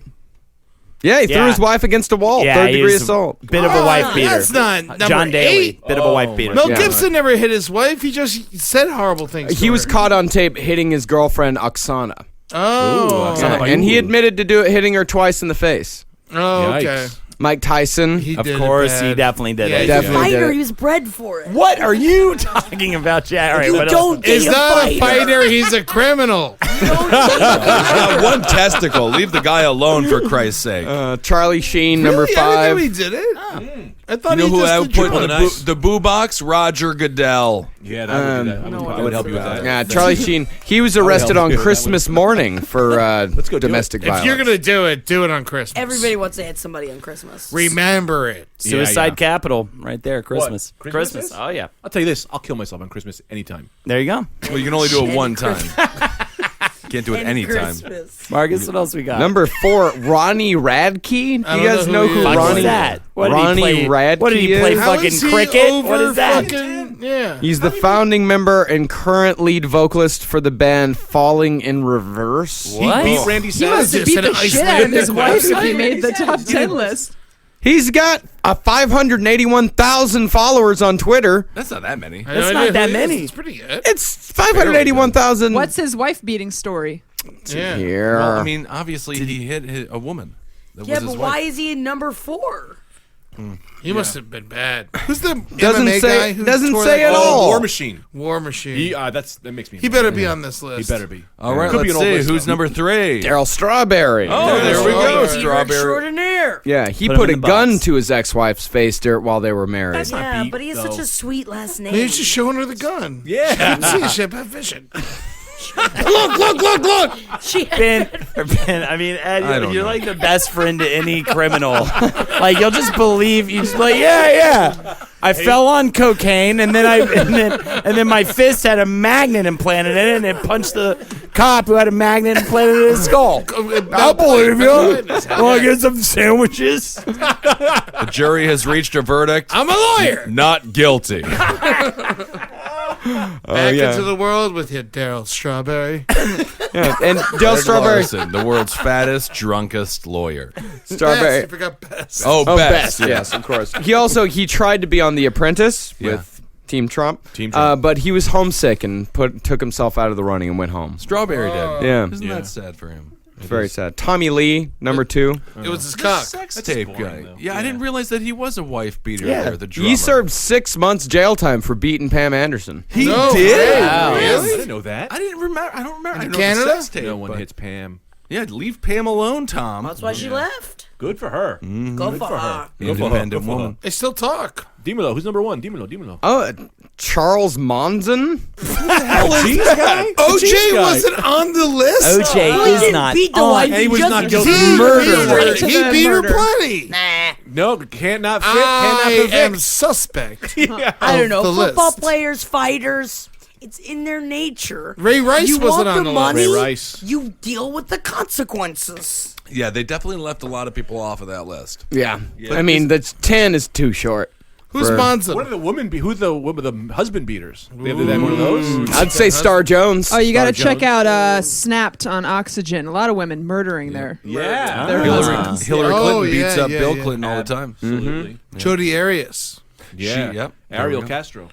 Yeah, he threw Yeah. his wife against a wall. Yeah, Third he degree is assault. Bit of a wife beater. That's not number John Daly. 8. Bit of a wife beater. Mel Yeah. Gibson never hit his wife. He just said horrible things. He to was her. caught on tape hitting his girlfriend Oksana. Oh. Yeah, and he admitted to hitting her twice in the face. Oh, okay. Yikes. Mike Tyson. He Of did it course, he bad. definitely did Yeah, it. Definitely did Fighter, it. he was bred for it. What are you talking about, Jack? All right, You what don't else? get He's a not fighter. a fighter. He's a criminal. He's got one testicle. Leave the guy alone, for Christ's sake. Charlie Sheen, number Really? I didn't 5. know he did it. I thought You know he who just I did would put in drugs. the, Nice. the boo box? Roger Goodell. Yeah, that would do that. I would help you with that. Yeah, Charlie Sheen. He was arrested help on you. That Christmas morning for Let's go do domestic it. violence. If you're gonna do it on Christmas. Everybody wants to hit somebody on Christmas. Remember it. Suicide Yeah. Capital, right there. Christmas. What? Christmas is? Oh yeah. I'll tell you this. I'll kill myself on Christmas anytime. There you go. Well, you can only do it Any one time. Christmas. Can't do it Any anytime. Christmas. Marcus, what else we got? Number 4, Ronnie Radke. Do you don't guys know know who who he is. What's Ronnie that? What did Ronnie he play? Radke What did he play? is? How Fucking is he cricket? over What is that? fucking- yeah. He's the founding member and current lead vocalist for the band Falling in Reverse. What? He beat Randy He must Savage. have beat an the shit out of his Icelandic wife if he website. made the top 10 list. He's got 581,000 followers on Twitter. That's not that many. I have no That's idea not that who he is. many. It's pretty good. It's 581,000. What's his wife beating story? Yeah. here? Well, I mean, obviously he hit a woman. That Yeah, was his but wife. why is he in number 4? He must have been bad. Who's the Doesn't MMA say- guy who doesn't tore say that at guy? all. War Machine. War Machine. That makes me. He better be on this list. He better be. All right, Could be let's an old see. list, Who's though. number 3? Daryl Strawberry. Oh, there we go. Peter Strawberry. extraordinaire. Yeah, he Put him put a in the gun box. to his ex-wife's face while they were married. Yeah, beat, but he has though. such a sweet last name. Maybe she's showing her the gun. Yeah. See a ship have vision. Look. She Ben, I mean, Ed, I don't you're know. like the best friend to any criminal. Like you'll just believe you just like, yeah. I fell on cocaine and then my fist had a magnet implanted in it and it punched the cop who had a magnet implanted in his skull. I'll believe you. Want to get some sandwiches? The jury has reached a verdict. I'm a lawyer. Not guilty. Back into the world with you, Daryl Strawberry. Yeah, and Daryl Ed Strawberry. Larson, the world's fattest, drunkest lawyer. Strawberry. I forgot best. Oh, Oh, best. best. Yes, of course. He tried to be on The Apprentice with Team Trump. Team Trump. But he was homesick and took himself out of the running and went home. Strawberry did. Yeah, Isn't that sad for him? very sad. Tommy Lee, number 2. It was his cock. Sex That's tape boring, guy. though. Yeah, I didn't realize that he was a wife beater there, the drummer. He served 6 months jail time for beating Pam Anderson. He No did? way. I Really? didn't know that. I didn't remember. I don't remember. I In didn't know Canada? the sex tape. No one but- hits Pam. Yeah, leave Pam alone, Tom. That's why she left. Good for her. Go for her. Independent woman. They still talk. Dimelo. Who's number 1? Dimelo. Oh, Charles Monson? OJ guy? OJ wasn't on the list. OJ Well, he is didn't not beat the on. wife. And he was just not beat guilty. He Murder beat her. one. To He the beat her murder. plenty. No, can't not fit. I Cannot am fit. suspect. I don't know. the Football list. players, fighters. It's in their nature. Ray Rice you wasn't want on the the money, list. Ray Rice. you deal with the consequences. Yeah, they definitely left a lot of people off of that list. Yeah. I mean, the 10 is too short. Who's For- Monson? What are the women? Who's the husband beaters? They have one of those. I'd say Star Jones. Oh, you got to Star check Jones. out Snapped on Oxygen. A lot of women murdering their Yeah. their Hillary, husbands. Hillary Oh, Clinton beats yeah, up yeah, Bill yeah. Clinton all the time. Absolutely. Jody Arias. Yeah. Yep. Ariel There we go. Castro.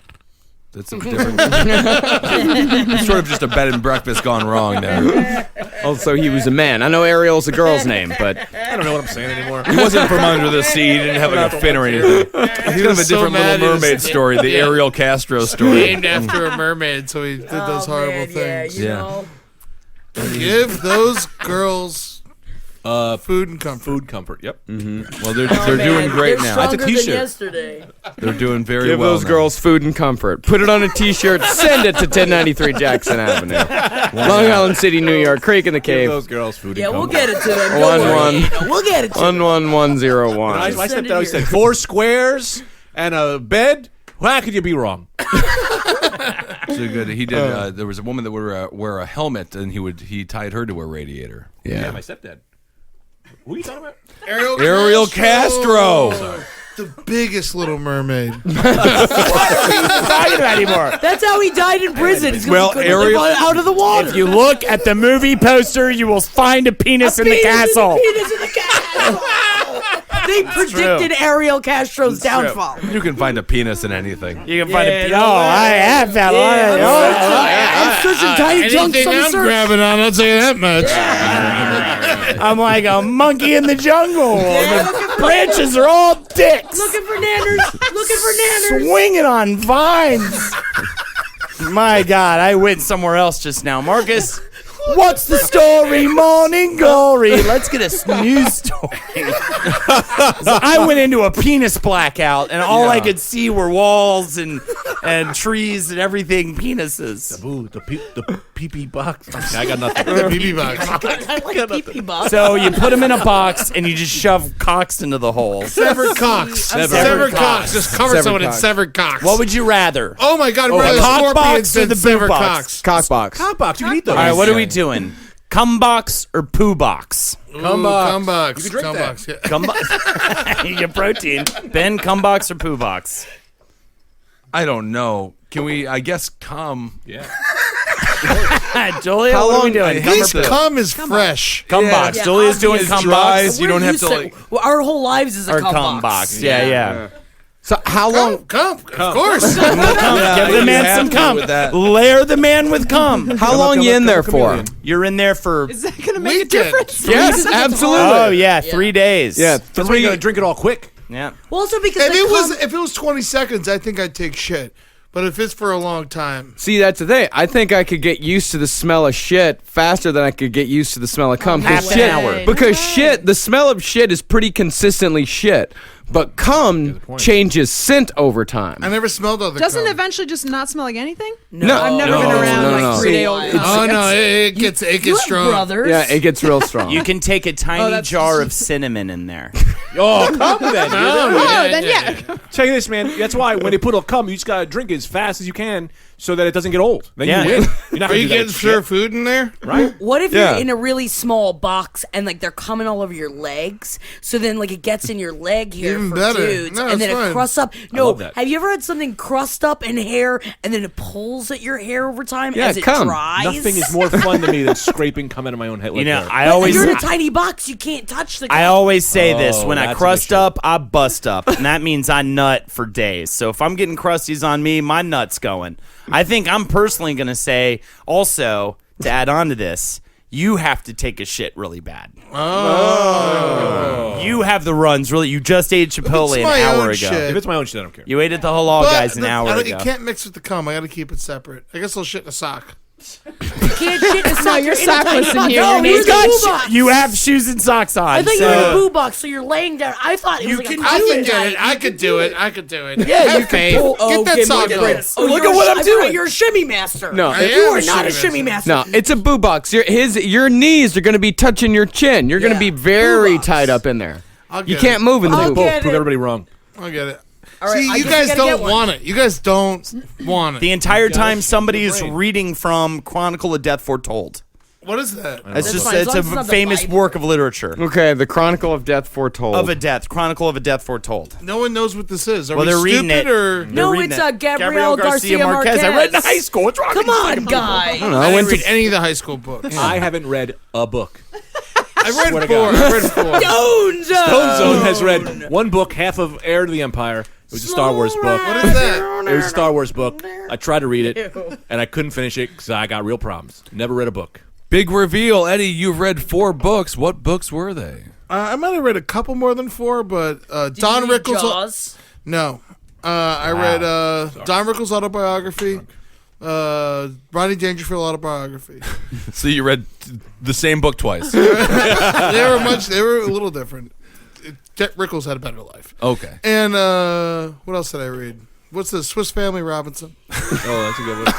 That's a different. It's sort of just a bed and breakfast gone wrong there. Also, he was a man. I know Ariel's a girl's name, but I don't know what I'm saying anymore. He wasn't from under the sea. He didn't have like a fin or anything. He's kind of a different Little Mermaid story, the Ariel Castro story. Named after a mermaid, so he did those horrible things. You know. Give those girls food and comfort. Food comfort. Yep. Mm-hmm. Well, they're doing great They're now. stronger than yesterday. They're doing very give well. those now. girls food and comfort. Put it on a T-shirt. Send it to 1093 Jackson Avenue, Long Island City, New York. Creek in the Give Cave. those girls food. Yeah, and we'll comfort. get it to them. Don't worry. We'll get it to them. 11101. I stepped out. I said 4 squares and a bed. Well, how could you be wrong? So good. He did. There was a woman that would wear a helmet, and he tied her to a radiator. Yeah, my stepdad. Who are you talking about? Ariel Castro. Sorry. The biggest Little Mermaid. Talking about anymore. That's how he died in prison. He's Well, couldn't live Ariel, out of the water. If you look at the movie poster, you will find a penis in the castle. Penis in the castle. They predicted Ariel Castro's downfall. You can find a penis in anything. You can find a penis. Oh, I have found one. I'm searching tiny junks Anything on the I'm search. grabbing on, I'll tell you that much. I'm like a monkey in the jungle. The branches are all dicks. Looking for nanners. Looking for nanners. Swinging on vines. My God, I went somewhere else just now. Marcus, what's the story? Morning glory. Let's get a news story. So I went into a penis blackout, and all I could see were walls and trees and everything penises. The pee-pee box. I got nothing. The BB box. I like pee-pee box. So you put them in a box, and you just shove cocks into the hole. Severed cocks. Severed cocks. Just cover someone in severed cocks. What would you rather? Oh my God! A Brother cock Scorpion box or said the boo severed box? cocks. Cock box. Cock box. You can eat those. All right, what are we doing? Cum box or poo box? Cum box. You can drink Cum that. box. Yeah. Cum box. You get protein. Ben, cum box or poo box? I don't know. Can we? I guess cum. Yeah. Julia, How what are we long- doing? At Cum or least poo? cum is fresh. Cum Yeah. box. Yeah, Julia's doing obviously. cum dry, box so you don't have to like. Well, our whole lives is a Or cum cum box. box. Yeah. So how long? Cum. Of course. Give the man some cum. with that. Layer the man with cum. How long you in there for? chameleon. You're in there for. Is that going to make a Weekend. difference? Yes, absolutely. Oh yeah, 3 days. Yeah, That's why you gotta drink it all quick. Yeah. Well, also because If the cum- it was 20 seconds, I think I'd take shit. But if it's for a long time, See, that's the thing. I think I could get used to the smell of shit faster than I could get used to the smell of cum. Half Because an shit, hour. because shit, the smell of shit is pretty consistently shit. But cum changes scent over time. I never smelled other. Doesn't cum. it eventually just not smell like anything? No, I've never been around no, like no. 3-day-old. Oh no, it gets you have strong. brothers. Yeah, it gets real strong. You can take a tiny that's- jar of cinnamon in there. Oh, come then. Oh, then yeah. Check this, man. That's why when they put a cum, you just gotta drink it as fast as you can so that it doesn't get old. Then Yeah. you win. You're not Are gonna you do that getting with served shit, food in there? right? What if Yeah. you're in a really small box and like they're coming all over your legs? So then like it gets in your leg here Even for better. dudes, No, and then it's it fine. crusts up. No, love that. have you ever had something crust up in hair and then it pulls at your hair over time Yeah, as it cum. dries? Nothing is more fun to me than scraping cum out of my own head. You know, like I But always. you're in a tiny box. You can't touch the. I cum. always say this: Oh, when I that's crust an issue. up, I bust up, and that means I nut for days. So if I'm getting crusties on me, my nut's going. I think I'm personally going to say also to add on to this, you have to take a shit really bad. Oh, you have the runs. Really, you just ate Chipotle an my hour own ago. shit. If it's my own shit, I don't care. You ate at the halal guys an hour You ago. can't mix with the cum. I got to keep it separate. I guess I'll shit in a sock. You can't shit in a sock. you're in a tiny sockless in box. here. No, You're you're He's got in a boo sh- box. you have shoes and socks on. I thought you so- were in a boo box, so you're laying down. I thought it was like a I can coffin get type. it. I could do it. I could do it. Yeah, Have you can faith. pull- Get that sock Look on. at this. Oh, look you're at what I'm I doing. thought You're a shimmy master. No, I if You am are a not a shimmy shimmy master. No, it's a boo box. Your knees are going to be touching your chin. You're going to Yeah. be very Boo box. tied up in there. I'll You get can't it. move in the I'll boo get box. it. Prove everybody wrong. I'll get it. All right, See, I you guess guys we gotta don't get one. want it. You guys don't want it. The entire time somebody is brain. reading from Chronicle of Death Foretold. What is that? It's just fine, as it's long as it's a not the famous Bible. work of literature. Okay, the Chronicle of Death Foretold. Of a death. Chronicle of a Death Foretold. No one knows what this is. Are Well, we they're reading stupid it. or? No, reading it's it. Gabriel Garcia Marquez. I read it in high school. What's wrong Come with you on, fucking guy. I don't know. I I went didn't to read any of the high school books. I haven't read a book. I read to four. God. I read four. Stone Zone. Stone Zone has read one book, half of Heir to the Empire. It was a Star Wars book. What is that? It was a Star Wars book. I tried to read it, and I couldn't finish it because I got real problems. Never read a book. Big reveal, Eddie. You've read 4 books. What books were they? I might have read a couple more than 4, but Did Don you read Rickles. Jaws? No. I read Don Rickles' autobiography, Rodney Dangerfield autobiography. So you read the same book twice. They were a little different. Rickles had a better life. Okay. And what else did I read? What's the Swiss Family Robinson? Oh, that's a good one.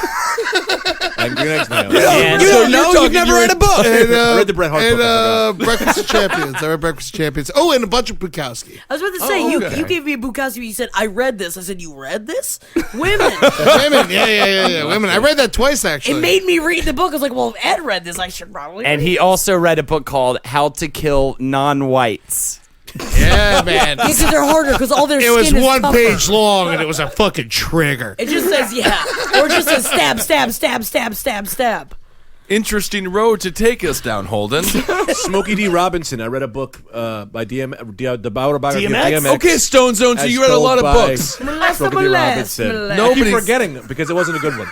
And Green Eggs and Ham. And You don't know? You've never read a book. And, I read the Bret Hart book. and Breakfast of Champions. I read Breakfast of Champions. Oh, and a bunch of Bukowski. I was about to say, okay. you gave me a Bukowski. You said, I read this. I said, you read this? Women. Women, yeah. Women. I read that twice, actually. It made me read the book. I was like, well, if Ed read this, I should probably And read he it. also read a book called How to Kill Non-Whites. Yeah, man. Yeah, because they're harder, because all their It skin was is one tougher. page long, and it was a fucking trigger. It just says, yeah. Or it just says stab, stab, stab, stab, stab, stab. Interesting road to take us down, Holden. Smokey D. Robinson. I read a book by the autobiography of DMX? DMX. Okay, Stone Zone, so as you read a lot of told by books. Smokey D. Robinson. I Nobody's- keep forgetting because it wasn't a good one.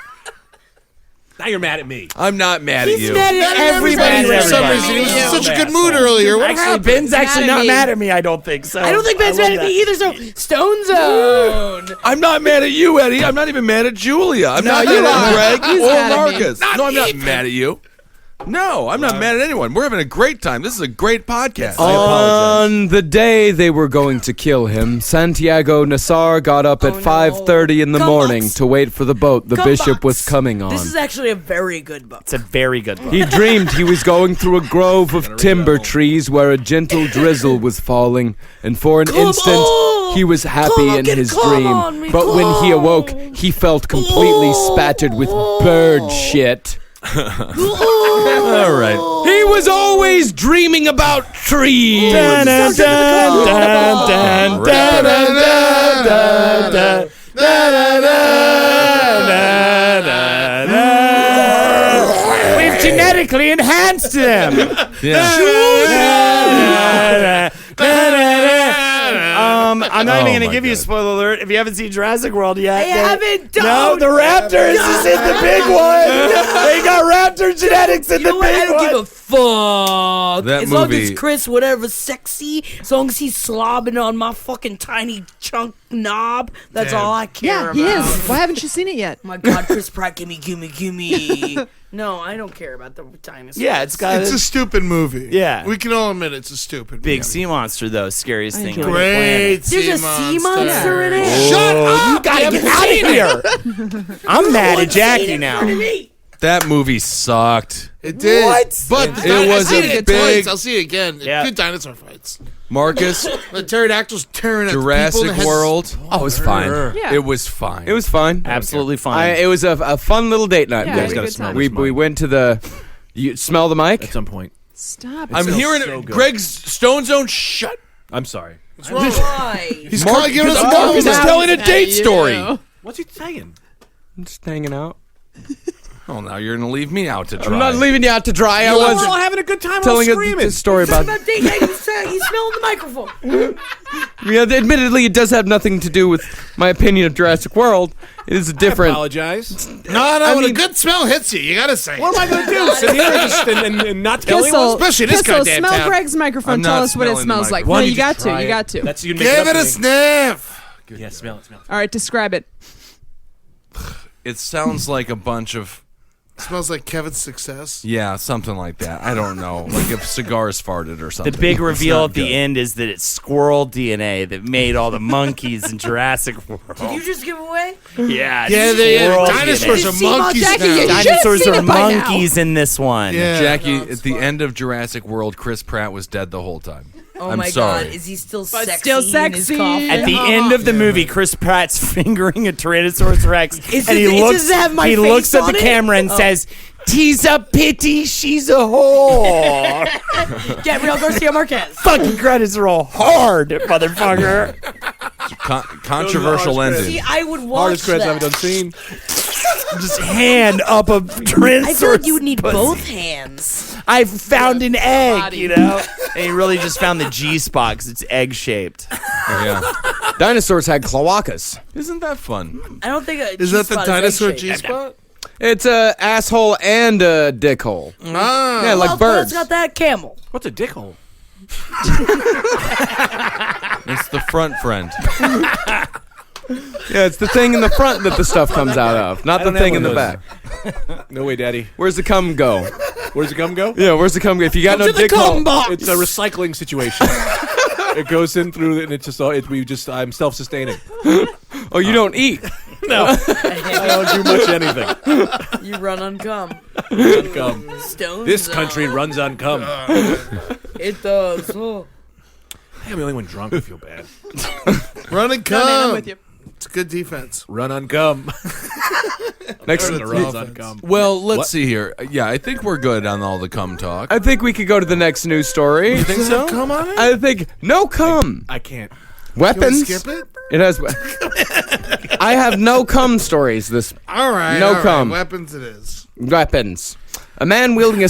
Now you're mad at me. I'm not mad at He's you. mad at Everybody, everybody. for some reason, he was in such a good mood earlier. What Actually, happened? Ben's actually Mad at not me. mad at me, I don't think. So I don't think Ben's love mad at that. me either, so Stone Zone. I'm not mad at you, Eddie. I'm not even mad at Julia. I'm not you mad are. at Greg He's or mad at me. Marcus. No, I'm not mad at you. No, I'm not mad at anyone. We're having a great time. This is a great podcast. On the day they were going to kill him, Santiago Nassar got up at 5:30 in the morning to wait for the boat the bishop was coming on. This is actually a very good book. It's a very good book. He dreamed he was going through a grove of timber trees where a gentle drizzle was falling, and for an instant on! he was happy Come on, in get his calm dream. on me, But when he calm. awoke, he felt completely spattered with bird shit. All right. He was always dreaming about trees. We've genetically enhanced them. I'm not even Oh going to my give you a God. spoiler alert if you haven't seen Jurassic World yet. I haven't. No, the Raptors is in the big one. They got Raptor genetics in You know the what? I big don't give one. a fuck. That as long movie- as Chris, whatever's sexy, as long as he's slobbing on my fucking tiny chunk knob, that's all I care Yeah, about. he is. Why haven't you seen it yet? Oh my God, Chris Pratt, gimme. No, I don't care about the dinosaurs. Yeah, it's got It's a stupid movie. Yeah. We can all admit it's a stupid big movie. sea monster though. Scariest thing enjoyed on the it. planet. Great There's a sea monster in it. Shut up! You gotta get out of here. I'm mad at Jackie now. That movie sucked. It did. What? But It was I've seen a it big- twice. I'll see it again. Yeah. Good dinosaur fights. Marcus, The pterodactyls tearing at people in Jurassic the head. World. Oh, it was fine. Yeah. It was fine. It was fine. Absolutely fine. It was a fun little date night. Yeah, You it guys was a gotta good smell time. this We mic went to the. You smell the mic? at some point. Stop. I'm smells hearing so it. good. Greg's Stone Zone. Shut. I'm sorry. Why? He's calling, giving us a Marcus is compliment. telling a date story. What's he saying? I'm just hanging out. Oh, now you're gonna leave me out to dry. I'm not leaving you out to dry. I We're was all having a good time. telling all a screaming. story about. About date night, he's smelling the microphone. Yeah, admittedly, it does have nothing to do with my opinion of Jurassic World. It is a I different. apologize. No, when a good smell hits you, you gotta say it. What am I going to do? Sit here and, just, and not tell anyone? Especially this Kissel, goddamn smell town. Greg's microphone. I'm Tell not us what it smelling the smells like. microphone. No, Why you don't got try to. You it? got to. That's you make Give it it up a to me. sniff. Yeah, smell it. All right, describe it. It sounds like a bunch of Smells like Kevin's success. something like that. I don't know, like if cigars farted or something. The big It's reveal not at the good. end is that it's squirrel DNA that made all the monkeys in Jurassic World. Did you just give away? Yeah, Yeah, squirrel dinosaurs DNA. are See, Mom, monkeys Jackie, now. you should- Dinosaurs seen are it by now. monkeys in this one. Yeah. Jackie, No, it's at the fine. end of Jurassic World, Chris Pratt was dead the whole time. Oh I'm my sorry. God, is he still But sexy? still in his sexy. coffin? At the end of the movie, Chris Pratt's fingering a Tyrannosaurus Rex, Is and it- he does looks. it have my He face looks at on the it? camera and Oh. says, "'Tis a pity she's a whore." Gabriel Garcia Marquez. Fucking credits roll hard, motherfucker. Controversial Those are ending. See, I would watch Hardest credits that. I haven't done seen. just hand up a Tyrannosaurus. I feel like you would need pussy. both hands. I found an egg, Body. you know? And he really just found the G spot because it's egg shaped. Yeah. Dinosaurs had cloacas. Isn't that fun? I don't think Is that the dinosaur G-spot? It's a asshole and a dick hole. Ah. Yeah, like birds. It's got that camel. What's a dick hole? It's the front friend. Yeah, it's the thing in the front that the stuff comes out of, not I the don't have thing in one the of back. those. No way, Daddy. Where's the cum go? Where's the cum go? Yeah, where's the cum go? If you got no dick hole, It's a recycling situation. It goes in through, and it's just all. I'm self-sustaining. oh, you don't eat. No, I don't do much anything. You run on cum. Cum. Stones. This country runs on cum. It does. Oh. I think I'm the only one drunk. I feel bad. Run and No, man, I'm come. with you. It's a good defense. Run on cum. Next, Runs on cum. Well, let's What? see here. Yeah, I think we're good on all the cum talk. I think we could go to the next news story. You think so? Come on. I think no cum. I can't. Weapons. Skip it. It has. I have no cum stories. This All right. No all right. cum. Weapons it is. weapons. A man wielding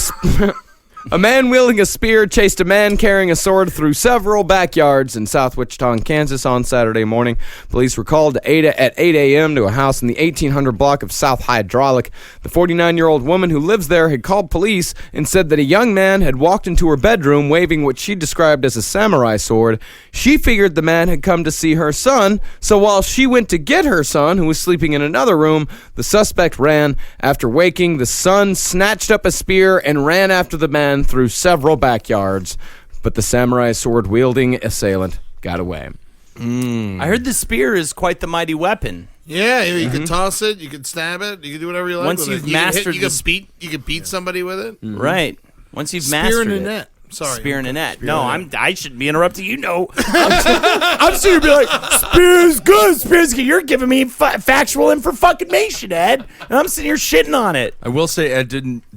a man wielding a spear chased a man carrying a sword through several backyards in South Wichita, Kansas on Saturday morning. Police were called at 8 a.m. to a house in the 1800 block of South Hydraulic. The 49-year-old woman who lives there had called police and said that a young man had walked into her bedroom waving what she described as a samurai sword. She figured the man had come to see her son, so while she went to get her son, who was sleeping in another room, the suspect ran. After waking, the son snatched up a spear and ran after the man through several backyards, but the samurai sword-wielding assailant got away. I heard the spear is quite the mighty weapon. Yeah, you can toss it, you can stab it, you can do whatever you like. Once with you've it. You can mastered you the can beat, you can beat somebody with it. Right. Once you've Spear mastered in a it. net. Sorry, Spear in a net. Spear No, in a net. I shouldn't be interrupting. You know, I'm sitting here be like, spear is good. Spear is good. You're giving me factual information, Ed, and I'm sitting here shitting on it. I will say Ed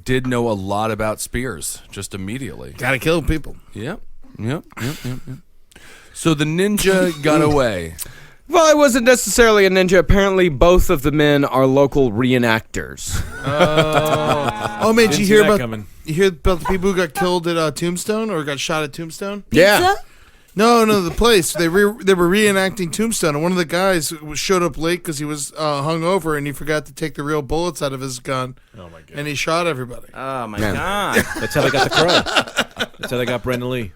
did know a lot about spears just immediately. Gotta kill people. Yep. So the ninja got away. Well, I wasn't necessarily a ninja. Apparently, both of the men are local reenactors. Oh man, did Didn't you see hear that about coming. the people who got killed at Tombstone or got shot at Tombstone? Yeah. No, the place they were reenacting Tombstone, and one of the guys showed up late because he was hungover and he forgot to take the real bullets out of his gun. Oh my god! And he shot everybody. Oh my Man. god! That's how they got the crow. That's how they got Brendan Lee.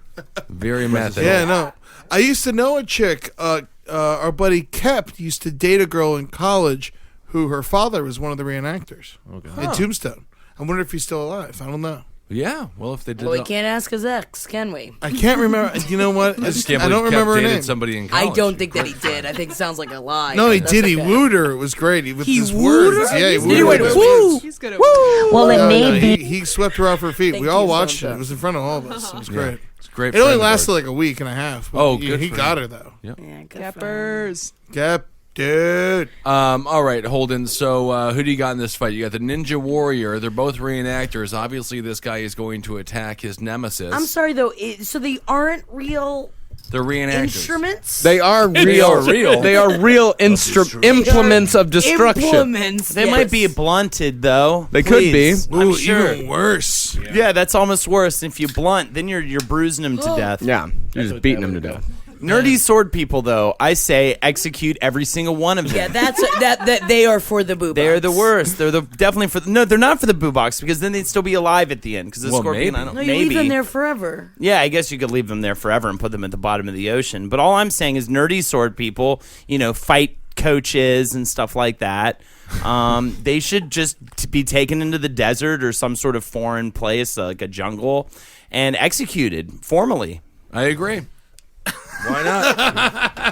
Very method. Yeah, no. I used to know a chick. Our buddy Kep used to date a girl in college who her father was one of the reenactors in Tombstone. I wonder if he's still alive. I don't know. Yeah. Well, if they did. Well, we can't ask his ex, can we? I can't remember. You know what? I just can't I believe don't Kep remember her dated name. somebody in college. I don't think that he did. I think it sounds like a lie. No, he but did. that's He okay. wooed her. It was great. With He his wooed words. her? Yeah, he Did wooed he her. wait, with his woo? words. He's good at Well, it No, may be. he swept her off her feet. Thank We all you, watched it. Santa. It was in front of all of us. It was great. It's a great. It only friend of lasted ours. like a week and a half. Oh, he, good he for got him. her though. Yeah, good for him. Gappers. Yep, dude. All right, Holden. So, who do you got in this fight? You got the Ninja Warrior. They're both reenactors. Obviously, this guy is going to attack his nemesis. I'm sorry though. So they aren't real They're reenactors. instruments. They are real. They are real implements of destruction. Implements. They might be blunted though. They could be. Please. Ooh, I'm sure. even worse. Yeah, that's almost worse. If you blunt, then you're bruising them to death. Yeah, you're just beating them to death. Nerdy sword people, though, I say execute every single one of them. Yeah, that's that they are for the boo. They're the worst. They're definitely for no. They're not for the boo box because then they'd still be alive at the end. Because the Well, scorpion, maybe. I don't. No, you maybe. leave them there forever. Yeah, I guess you could leave them there forever and put them at the bottom of the ocean. But all I'm saying is nerdy sword people, fight coaches and stuff like that. They should just be taken into the desert or some sort of foreign place, like a jungle, and executed formally. I agree. Why not?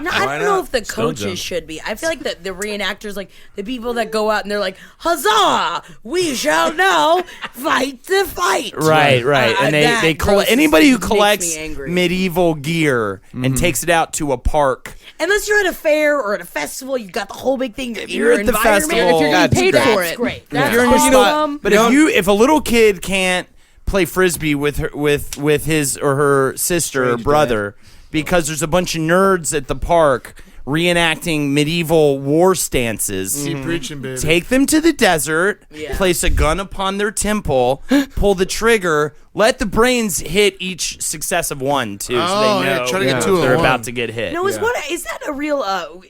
No, I don't know if the Stone coaches Zone. should be. I feel like the reenactors, like the people that go out and they're like, "Huzzah! We shall now fight the fight." Right. And they that collect grosses- anybody who makes collects me angry. medieval gear and takes it out to a park. Unless you're at a fair or at a festival, you've got the whole big thing. If you're at the festival- If you're getting paid for it. Great. That's You're in your spot. awesome. But if a little kid can't play frisbee with his or her sister or brother because there's a bunch of nerds at the park reenacting medieval war stances. Keep preaching, baby. Take them to the desert, place a gun upon their temple, pull the trigger, let the brains hit each successive one, too, so they know try to get two they're in one. about to get hit. No, is that a real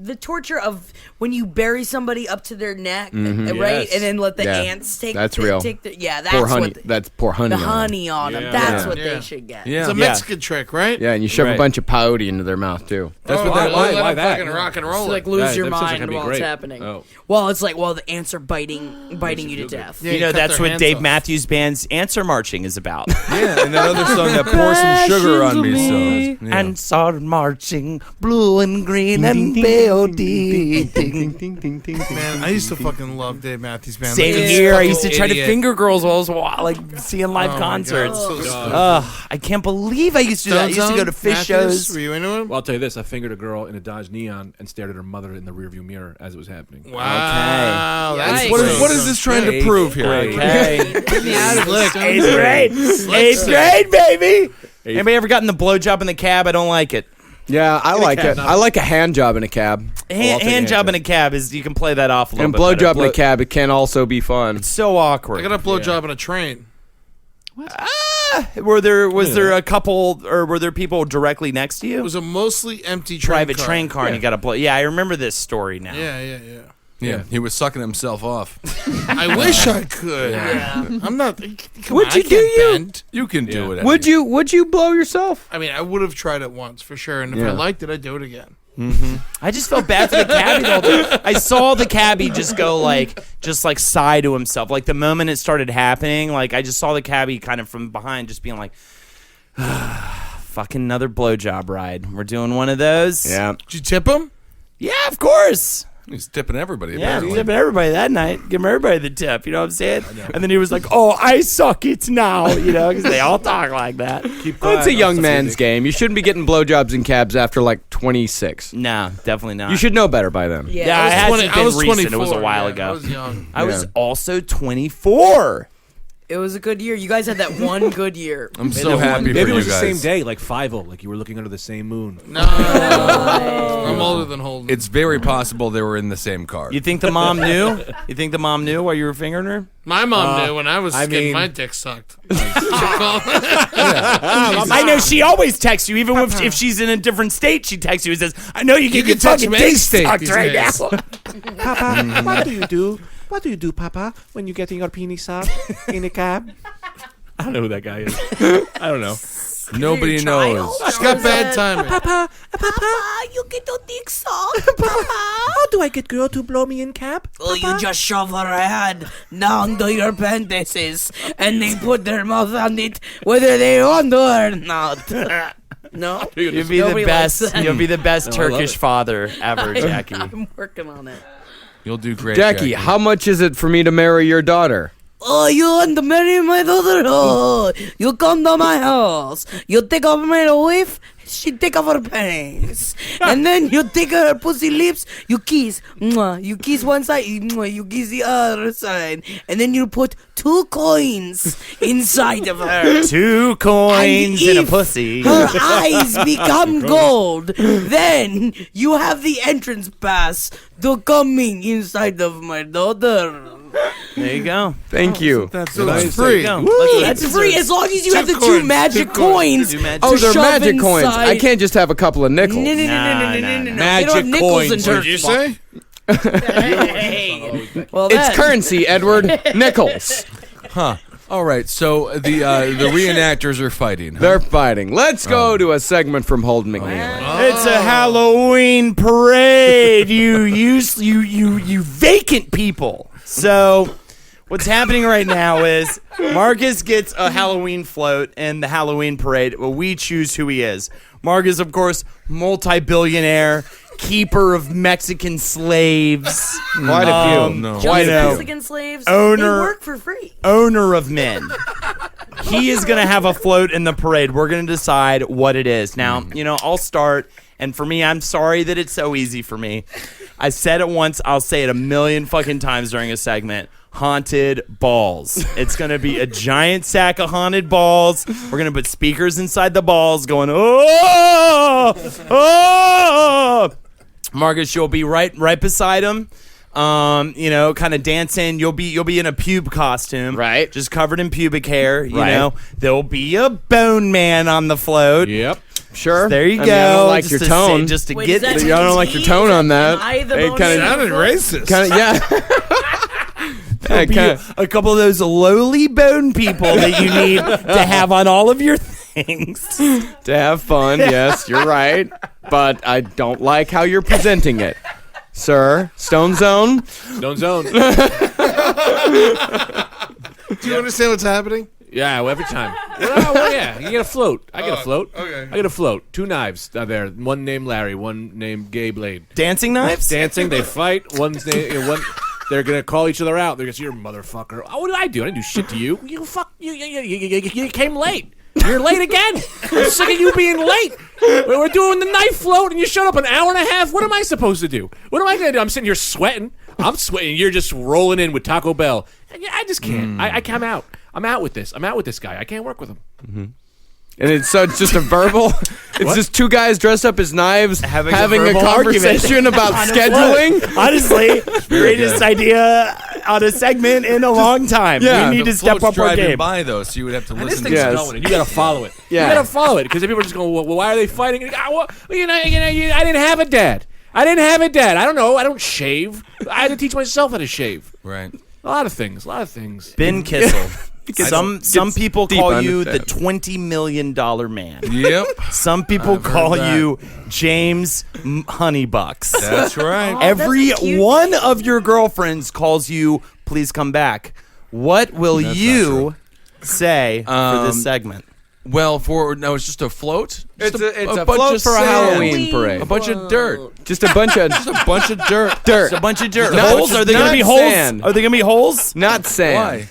the torture of when you bury somebody up to their neck, right? Yes. And then let the ants take that's real. Take that's Pour honey. what That's pour honey. the on them. honey on them. Yeah. That's Yeah. what they should get. Yeah. It's a Mexican trick, right? Yeah, and you shove Right. a bunch of peyote into their mouth too. That's what why- that. why- Let why them that? fucking rock and roll. To, like it. lose your that sounds like mind it'd be while it's great. happening. Oh. Well, it's like the ants are biting you to death. Yeah, You know, cut that's their what hands Dave off. Matthews Band's Answer Marching is about. Yeah, and that other song, that Pour Some Sugar on Me song. Yeah. Answer Marching, blue and green and peyote. Man, I used to fucking love Dave Matthews Band. Same Like, here. I fucking used to try to idiot. finger girls while I was like seeing live Oh my concerts. God, so stupid. I can't believe I used to do that. I used to go to fish shows. Were you into him? Well, I'll tell you this: I fingered a girl in a Dodge Neon and stared at her mother in the rearview mirror as it was happening. Wow. That's Yikes. What is this trying to prove here? Okay. Slick. Eighth grade. Eighth grade, baby. Anybody ever gotten the blowjob in the cab? I don't like it. Yeah, I like cab, it. not- I like a hand job in a cab. Hand job in a cab is you can play that off a little And bit. better. blowjob in a cab, it can also be fun. So awkward. I got a blowjob on a train. Was there a couple, or were there people directly next to It you? was a mostly empty Private train car, and you got to blow. Yeah, I remember this story now. Yeah. Yeah, he was sucking himself off. I wish I could. Yeah. I'm not. Come Would on, you I do can't you? bend. You can do it. Would you blow yourself? I mean, I would have tried it once for sure, and if I Yeah. liked it, I'd do it again. I just felt bad for the cabbie the whole time. I saw the cabbie just go just sigh to himself. Like the moment it started happening, like I just saw the cabbie kind of from behind, just being like, "Fucking another blowjob ride. We're doing one of those." Yeah. Did you tip him? Yeah, of course. He's tipping everybody. Yeah, apparently. tipping everybody that night. Give everybody the tip. You know what I'm saying? And then he was like, "Oh, I suck it now." You know, because they all talk like that. It's a young man's game. You shouldn't be getting blowjobs in cabs after like 26. No, definitely not. You should know better by then. Yeah, it hasn't been I was recent. 24. It was a while yeah, ago. I was young. I was Yeah. also 24. It was a good year. You guys had that one good year. I'm so happy for Maybe it you was the guys. same day, like 5-0, like you were looking under the same moon. No, I'm older than Holden. It's very possible they were in the same car. You think the mom knew? You think the mom knew while you were fingering her? My mom knew when I was getting mean- my dick sucked. I know she always texts you, even if she's in a different state. She texts you and says, "I know you get your can text fucking me dick any state sucked these right days." now." Papa, what do you do? What do you do, Papa, when you're getting your penis sucked in a cab? I don't know who that guy is. I don't know. Nobody knows. She's got bad timing. Papa, you get your dick sucked. Papa. How do I get girl to blow me in cab? Oh, you just shove her hand down to your panties and they put their mouth on it, whether they want to or not. No, You'll be the Nobody likes best. that. You'll be the best I love Turkish it. father ever, Jackie. I'm working on it. You'll do great, Jackie, how much is it for me to marry your daughter? Oh, you want to marry my daughter? Oh, you come to my house. You take off my wife. She take off her pants. And then you take her pussy lips. You kiss. Mwah. You kiss one side. Mwah. You kiss the other side. And then you put 2 coins inside of her. 2 coins in a if pussy. Her eyes become gold. Then you have the entrance pass to coming inside of my daughter. There you go. Thank you. So it's free. Go. That's free as long as you have the 2 coins, magic 2 coins. coins. Do magic. Oh, to they're shove magic coins. inside. I can't just have a couple of nickels. No. Nah. They don't have Magic nickels in coins. What did you Turkey. say? Well, It's that's- currency, Edward. Nickels. Huh. All right. So the reenactors are fighting. Huh? They're fighting. Let's go to a segment from Holden McNeely. It's a Halloween parade. You vacant people. So, what's happening right now is Marcus gets a Halloween float in the Halloween parade. Well, we choose who he is. Marcus, of course, multi-billionaire, keeper of Mexican slaves, Quite a few. No. Just know. Mexican slaves. Owner- They work for free. owner of men. He is going to have a float in the parade. We're going to decide what it is. Now, I'll start. And for me, I'm sorry that it's so easy for me. I said it once. I'll say it a million fucking times during a segment. Haunted balls. It's going to be a giant sack of haunted balls. We're going to put speakers inside the balls going, oh, oh. Marcus, you'll be right beside him. Kind of dancing. You'll be in a pube costume, right? Just covered in pubic hair. You know, there'll be a bone man on the float. Yep. Sure. There you go. I don't like your tone. Wait, I don't like your tone on that. I the It kind of Sounded racist. Kind of, yeah. A couple of those lowly bone people that you need to have on all of your things. To have fun, yes, you're right. But I don't like how you're presenting it. Sir, Stone Zone? Stone Zone. Do you understand what's happening? Yeah, every time. Well, yeah, you get a float. I get a float. Okay. I get a float. 2 knives there. One named Larry, one named Gay Blade. Dancing knives? Dancing, they fight. One's name, they're gonna call each other out. They're gonna say, "You're a motherfucker." Oh, what did I do? I didn't do shit to you. You came late. You're late again. I'm sick of you being late. We're doing the knife float, and you showed up an hour and a half. What am I supposed to do? What am I gonna do? I'm sitting here sweating. I'm sweating. You're just rolling in with Taco Bell. I just can't. I'm out. I'm out with this. I'm out with this guy. I can't work with him. Mm-hmm. And it's just a verbal. It's just 2 guys dressed up as knives having a conversation about scheduling. Honestly, greatest idea on a segment in a long time. Yeah. We need to step up our game. by though, so you would have to This listen. thing's going, and you got to follow it. Yeah. You got to follow it because people are just going, "Well, why are they fighting?" I didn't have a dad. I don't know. I don't shave. I had to teach myself how to shave. Right. A lot of things. Ben Kissel. Some people call you the $20 million man. Yep. Some people call you James Honeybucks. That's right. Every one of your girlfriends calls you, please come back. What will you say for this segment? Well, it's just a float. It's a bunch float of for a sand. Halloween parade. A bunch of dirt. Just a bunch of dirt. Just a bunch of dirt. Just a Holes? bunch Are of there going to be not holes? sand. Are there going to be holes? Not sand. Why?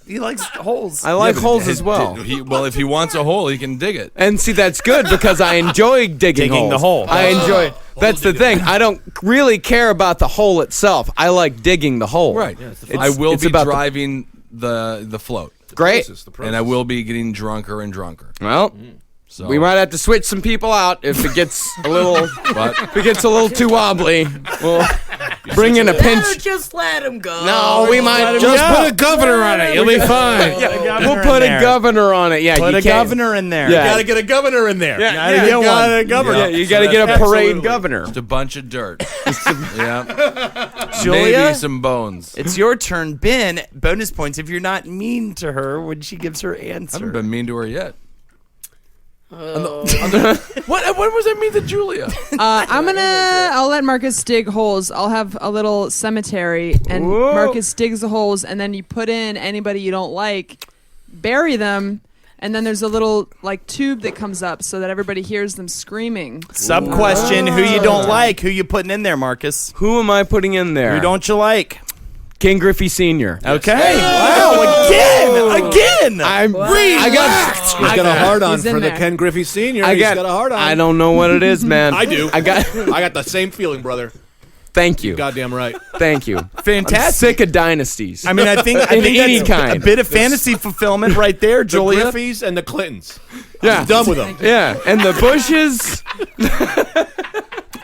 He likes holes. I like holes as well. If he wants a hole, he can dig it. And see, that's good because I enjoy digging holes. the hole. I enjoy. That's the thing. I don't really care about the hole itself. I like digging the hole. Right. It's- I will it's be about driving the float. Great. And I will be getting drunker and drunker. Well, So we might have to switch some people out if it gets a little too wobbly. We'll bring in a pinch. Just let him go. No, we might Just put a governor on it. You'll be fine. We'll put a governor on it. Yeah, Put you a can't. governor in there. Yeah. You got to get a governor in there. Yeah, You you got a governor. Yeah, you got to get a parade governor. Just a bunch of dirt. Yeah. Julia? Maybe some bones. It's your turn. Ben, bonus points if you're not mean to her when she gives her I answer. haven't been mean to her yet. Oh. What was I mean to Julia? I'll let Marcus dig holes. I'll have a little cemetery, and Whoa. Marcus digs the holes, and then you put in anybody you don't like, bury them, and then there's a little tube that comes up so that everybody hears them screaming. Sub question: who you don't like? Who you putting in there, Marcus? Who am I putting in there? Who don't you like? King Griffey Sr. Okay. Wow. Again. I He's got a hard on He's in for the there. Ken Griffey Sr. I He's got got a hard on. I don't know what it is, man. I do. I got. I got the same feeling, brother. Thank you. Goddamn right. Thank you. Fantastic. I'm sick of dynasties. I mean, I think any that's kind. a bit of fantasy fulfillment right there, The Julia. Griffeys and the Clintons. Yeah. I'm done with them. Yeah, and the Bushes.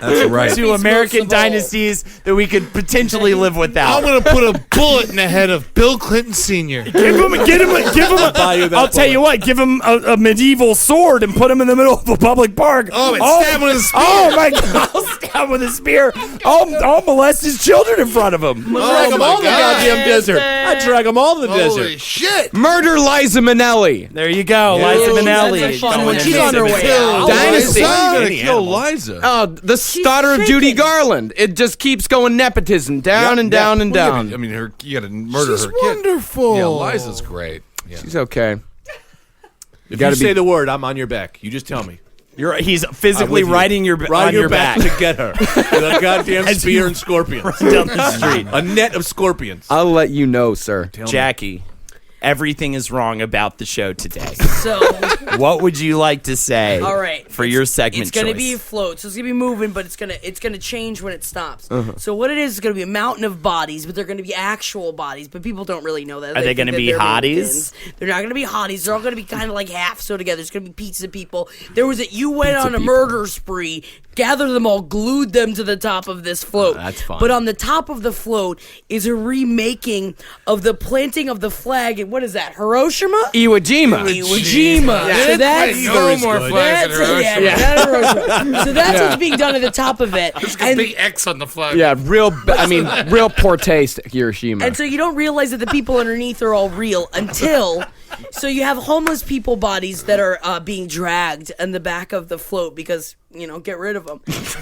That's right. Two American dynasties that we could potentially live without. I'm going to put a bullet in the head of Bill Clinton Sr. Give him. buy you that I'll tell you what. Give him a medieval sword and put him in the middle of a public park. Oh, and stab him with a spear. Oh my God! I'll stab him with a spear. I'll molest his children in front of him. Drag them my all to the God. goddamn desert. I drag them all to the Holy desert. shit. Murder Liza Minnelli. There you go, Liza Minnelli. That's a fun one. Going She's in on her there. way Kill out. Dynasty. Liza. You're gonna kill Liza. Oh, the daughter of Judy shaking. Garland. It just keeps going nepotism down and down and down. I mean, you got to murder She's her kid. wonderful. Yeah, Liza's great. Yeah. She's okay. If gotta you say be- the word, I'm on your back. You just tell me. He's physically I'm with you. riding your Ride on your your back to get her. With a goddamn spear and scorpions. down the street. A net of scorpions. I'll let you know, sir. Tell me. Jackie, everything is wrong about the show today. So, What would you like to say? all right. For your segment It's gonna choice? be a float, so it's gonna be moving, but it's gonna change when it stops. So what it is gonna be a mountain of bodies, but they're gonna be actual bodies. But people don't really know that. Are they think gonna that be they're hotties? mannequins. They're not gonna be hotties. They're all gonna be kind of like half so together. It's gonna be pizza people. You went on a murder spree, gathered them all, glued them to the top of this float. That's fine. But on the top of the float is a remaking of the planting of the flag. What is that? Hiroshima? Iwo Jima. So that's No more flags in Hiroshima. So that's what's being done at the top of it. There's a big X on the flag. Yeah, real poor taste, Hiroshima. And so you don't realize that the people underneath are all real until. So you have homeless people bodies that are being dragged in the back of the float because, get rid of them.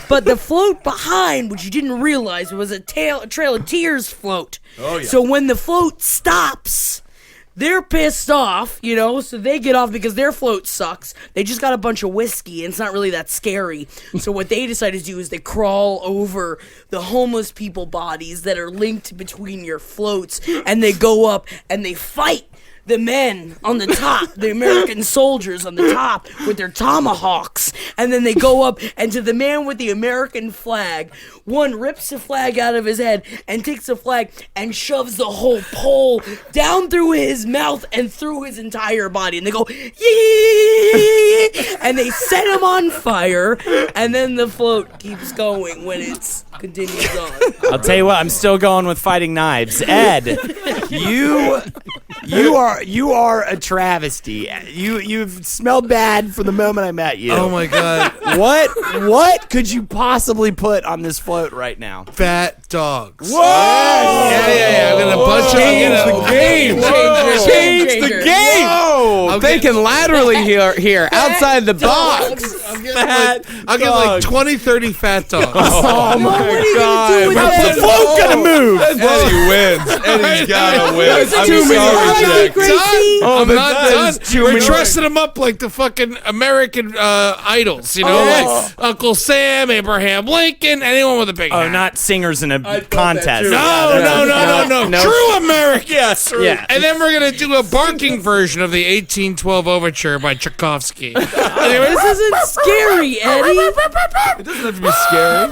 But the float behind, which you didn't realize, was a Trail of Tears float. Oh, yeah. So when the float stops, they're pissed off, so they get off because their float sucks. They just got a bunch of whiskey, and it's not really that scary. So what they decide to do is they crawl over the homeless people bodies that are linked between your floats, and they go up and they fight the men on the top, the American soldiers on the top with their tomahawks, and then they go up, and to the man with the American flag, one rips the flag out of his head and takes the flag and shoves the whole pole down through his mouth and through his entire body, and they go, yee, and they set him on fire, and then the float keeps going when it's continues on. I'll tell you what, I'm still going with fighting knives. Ed, you are a travesty. You've smelled bad from the moment I met you. Oh my God. What could you possibly put on this float right now? Fat dogs. Whoa! Yeah. I'm gonna bunch of the game. Change the game. I'm thinking laterally here, outside the box. I'll get like 20, 30 fat dogs. Oh my God! How's the float gonna move? Eddie wins. Eddie's gotta win. That's I'm too many. sorry, Jack. I'm not done. too We're many. dressing them up like the fucking American idols, like Uncle Sam, Abraham Lincoln, anyone with a big hat. Not singers in a contest. No. True American. Yes. Yeah. And then we're going to do a barking version of the 1812 Overture by Tchaikovsky. This isn't scary, Eddie. It doesn't have to be scary.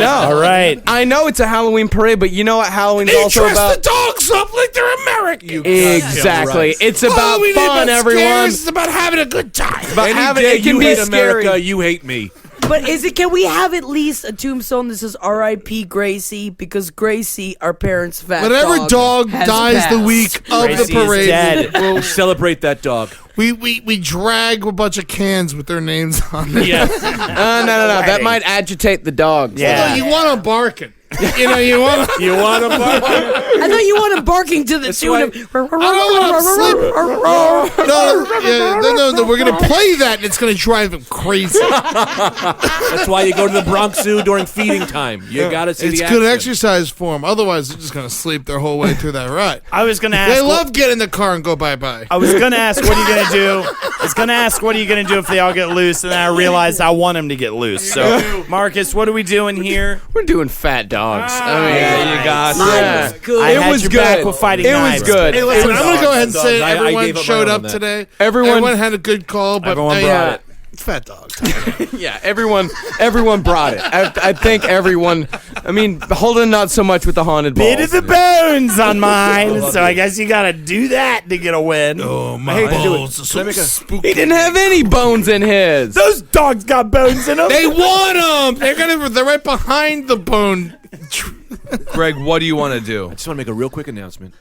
No. All right. I know it's a Halloween parade, but you know what Halloween's They also dress about? the dogs up like they're American. Exactly. It's about Halloween ain't fun, about everyone. scares, it's about having a good time. But it can you be hate scary. America, you hate me. But can we have at least a tombstone that says R.I.P. Gracie? Because Gracie, our parents' fat Whatever dog has dies passed. the week of Gracie the is parade, dead. We'll celebrate that dog. we drag a bunch of cans with their names on them. Yes. No. That might agitate the dogs. Yeah. Although you want them barking. You want to bark? I thought you wanted barking to the tune of. I don't want to sleep. No. We're gonna play that, and it's gonna drive them crazy. That's why you go to the Bronx Zoo during feeding time. You got to see It's the good action. exercise for them. Otherwise, they're just gonna sleep their whole way through that ride. I was gonna ask. They love getting in the car and go bye-bye. I was gonna ask, what are you gonna do? I was gonna ask, what are you gonna do if they all get loose? And then I realized I want them to get loose. So, Marcus, what are we doing here? We're doing fat dogs. I mean, Yeah, you got Mine was good. I It had was your good. back with fighting It knives. was good. Hey, listen, It was- I'm gonna go ahead and say I everyone gave up showed my up own on that. today. Everyone- had a good call, but Everyone brought it. Fat dogs. Yeah, everyone brought it. I think everyone. I mean, Holden not so much with the haunted balls. Bit of the bones on mine, so I guess you gotta do that to get a win. Oh my hate to do it. balls are so spooky. He didn't have any bones in his. Those dogs got bones in them. They want them. They're right behind the bone. Greg, what do you want to do? I just want to make a real quick announcement,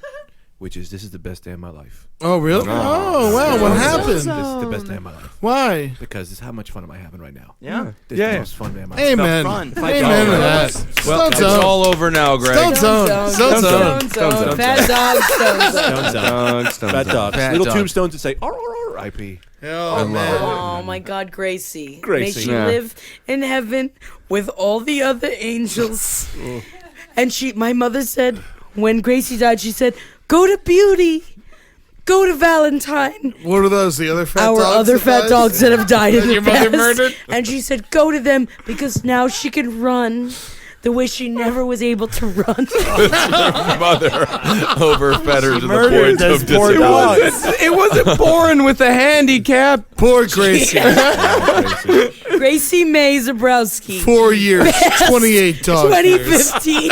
which is this is the best day of my life. Oh really? Oh wow! What happened? This is the best day of my life. Why? Because this is how much fun am I having right now? Yeah. This is the most fun day of my life. Amen. fun. Amen to that. Well, it's all over now, Greg. Stone zone. Stone zone. Stone fat dog, stone zone. Fat dogs. Fat Little dog. tombstones that say R.I.P. Oh man. Oh my God, Gracie. Gracie. May she Yeah. live in heaven with all the other angels. And my mother said, when Gracie died, she said, go to Beauty. Go to Valentine. What are those? The other fat Our dogs? other that fat died? dogs that have died in That the your mother past. murdered? And she said, go to them because now she can run the way she never was able to run. Mother overfed her to the Murdered point those of poor disability. dogs. It wasn't born with a handicap. Poor Gracie. Gracie May Zebrowski. 4 years, 28 dogs. 2015.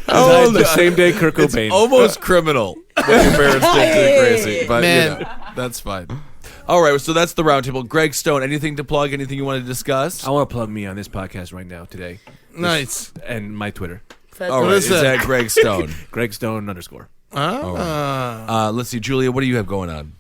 Oh, the same day Kurt Cobain. Almost criminal what your parents did to Gracie, but Man. you know, that's fine. All right, so that's the roundtable. Greg Stone, anything to plug? Anything you want to discuss? I want to plug me on this podcast right now today. Nice. And my Twitter. All right, is that Greg Stone? Greg Stone _ Ah. Let's see, Julia, what do you have going on?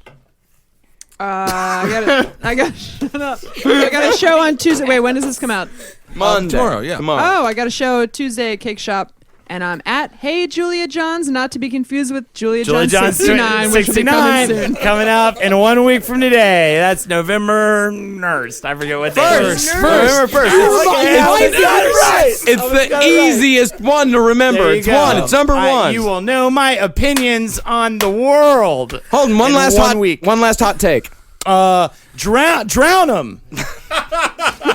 I got shut up. I got a show on Tuesday. Wait, when does this come out? Monday. Tomorrow, yeah. Tomorrow. Oh, I got a show Tuesday at Cake Shop. And I'm at Hey Julia Johns, not to be confused with Julia Johns 69, which will be coming soon. Coming up in 1 week from today. That's November 1st. I forget what day. November 1st. It's the easiest one to remember. It's one. It's number one. You will know my opinions on the world. Hold on, one last hot take. Drown them.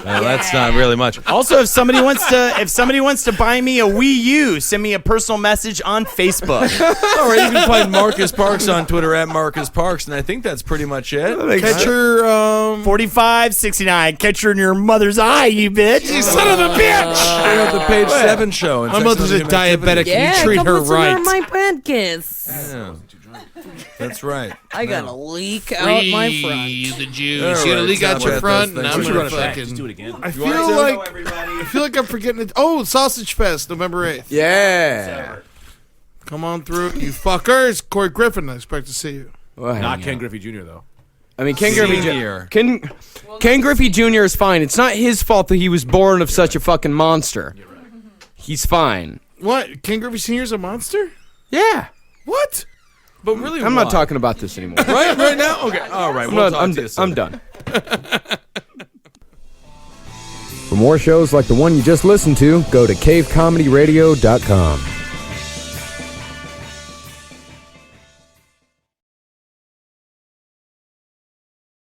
That's not really much. Also, if somebody wants to buy me a Wii U, send me a personal message on Facebook. All right, you can find Marcus Parks on Twitter at Marcus Parks, and I think that's pretty much it. Catcher 4569. Catcher in your mother's eye, you bitch. You son of a bitch. Check out the Page 7 show. My mother's a diabetic. Yeah, you treat her right. My pancakes. Yeah. That's right. I gotta leak out my front. The juice. You gotta leak out your front, and I'm gonna fucking. Just do it again. I feel like I'm forgetting it. Oh, Sausage Fest, November 8th. Yeah. Come on through, you fuckers. Corey Griffin, I expect to see you. Well, Not Ken Griffey Jr. though. I mean, Ken Griffey Ken Griffey Jr. is fine. It's not his fault that he was born of such a fucking monster. He's fine. What? Ken Griffey Sr.'s a monster? Yeah. What? But really, I'm not talking about this anymore. Right now? Okay. All right. I'm done. For more shows like the one you just listened to, go to cavecomedyradio.com.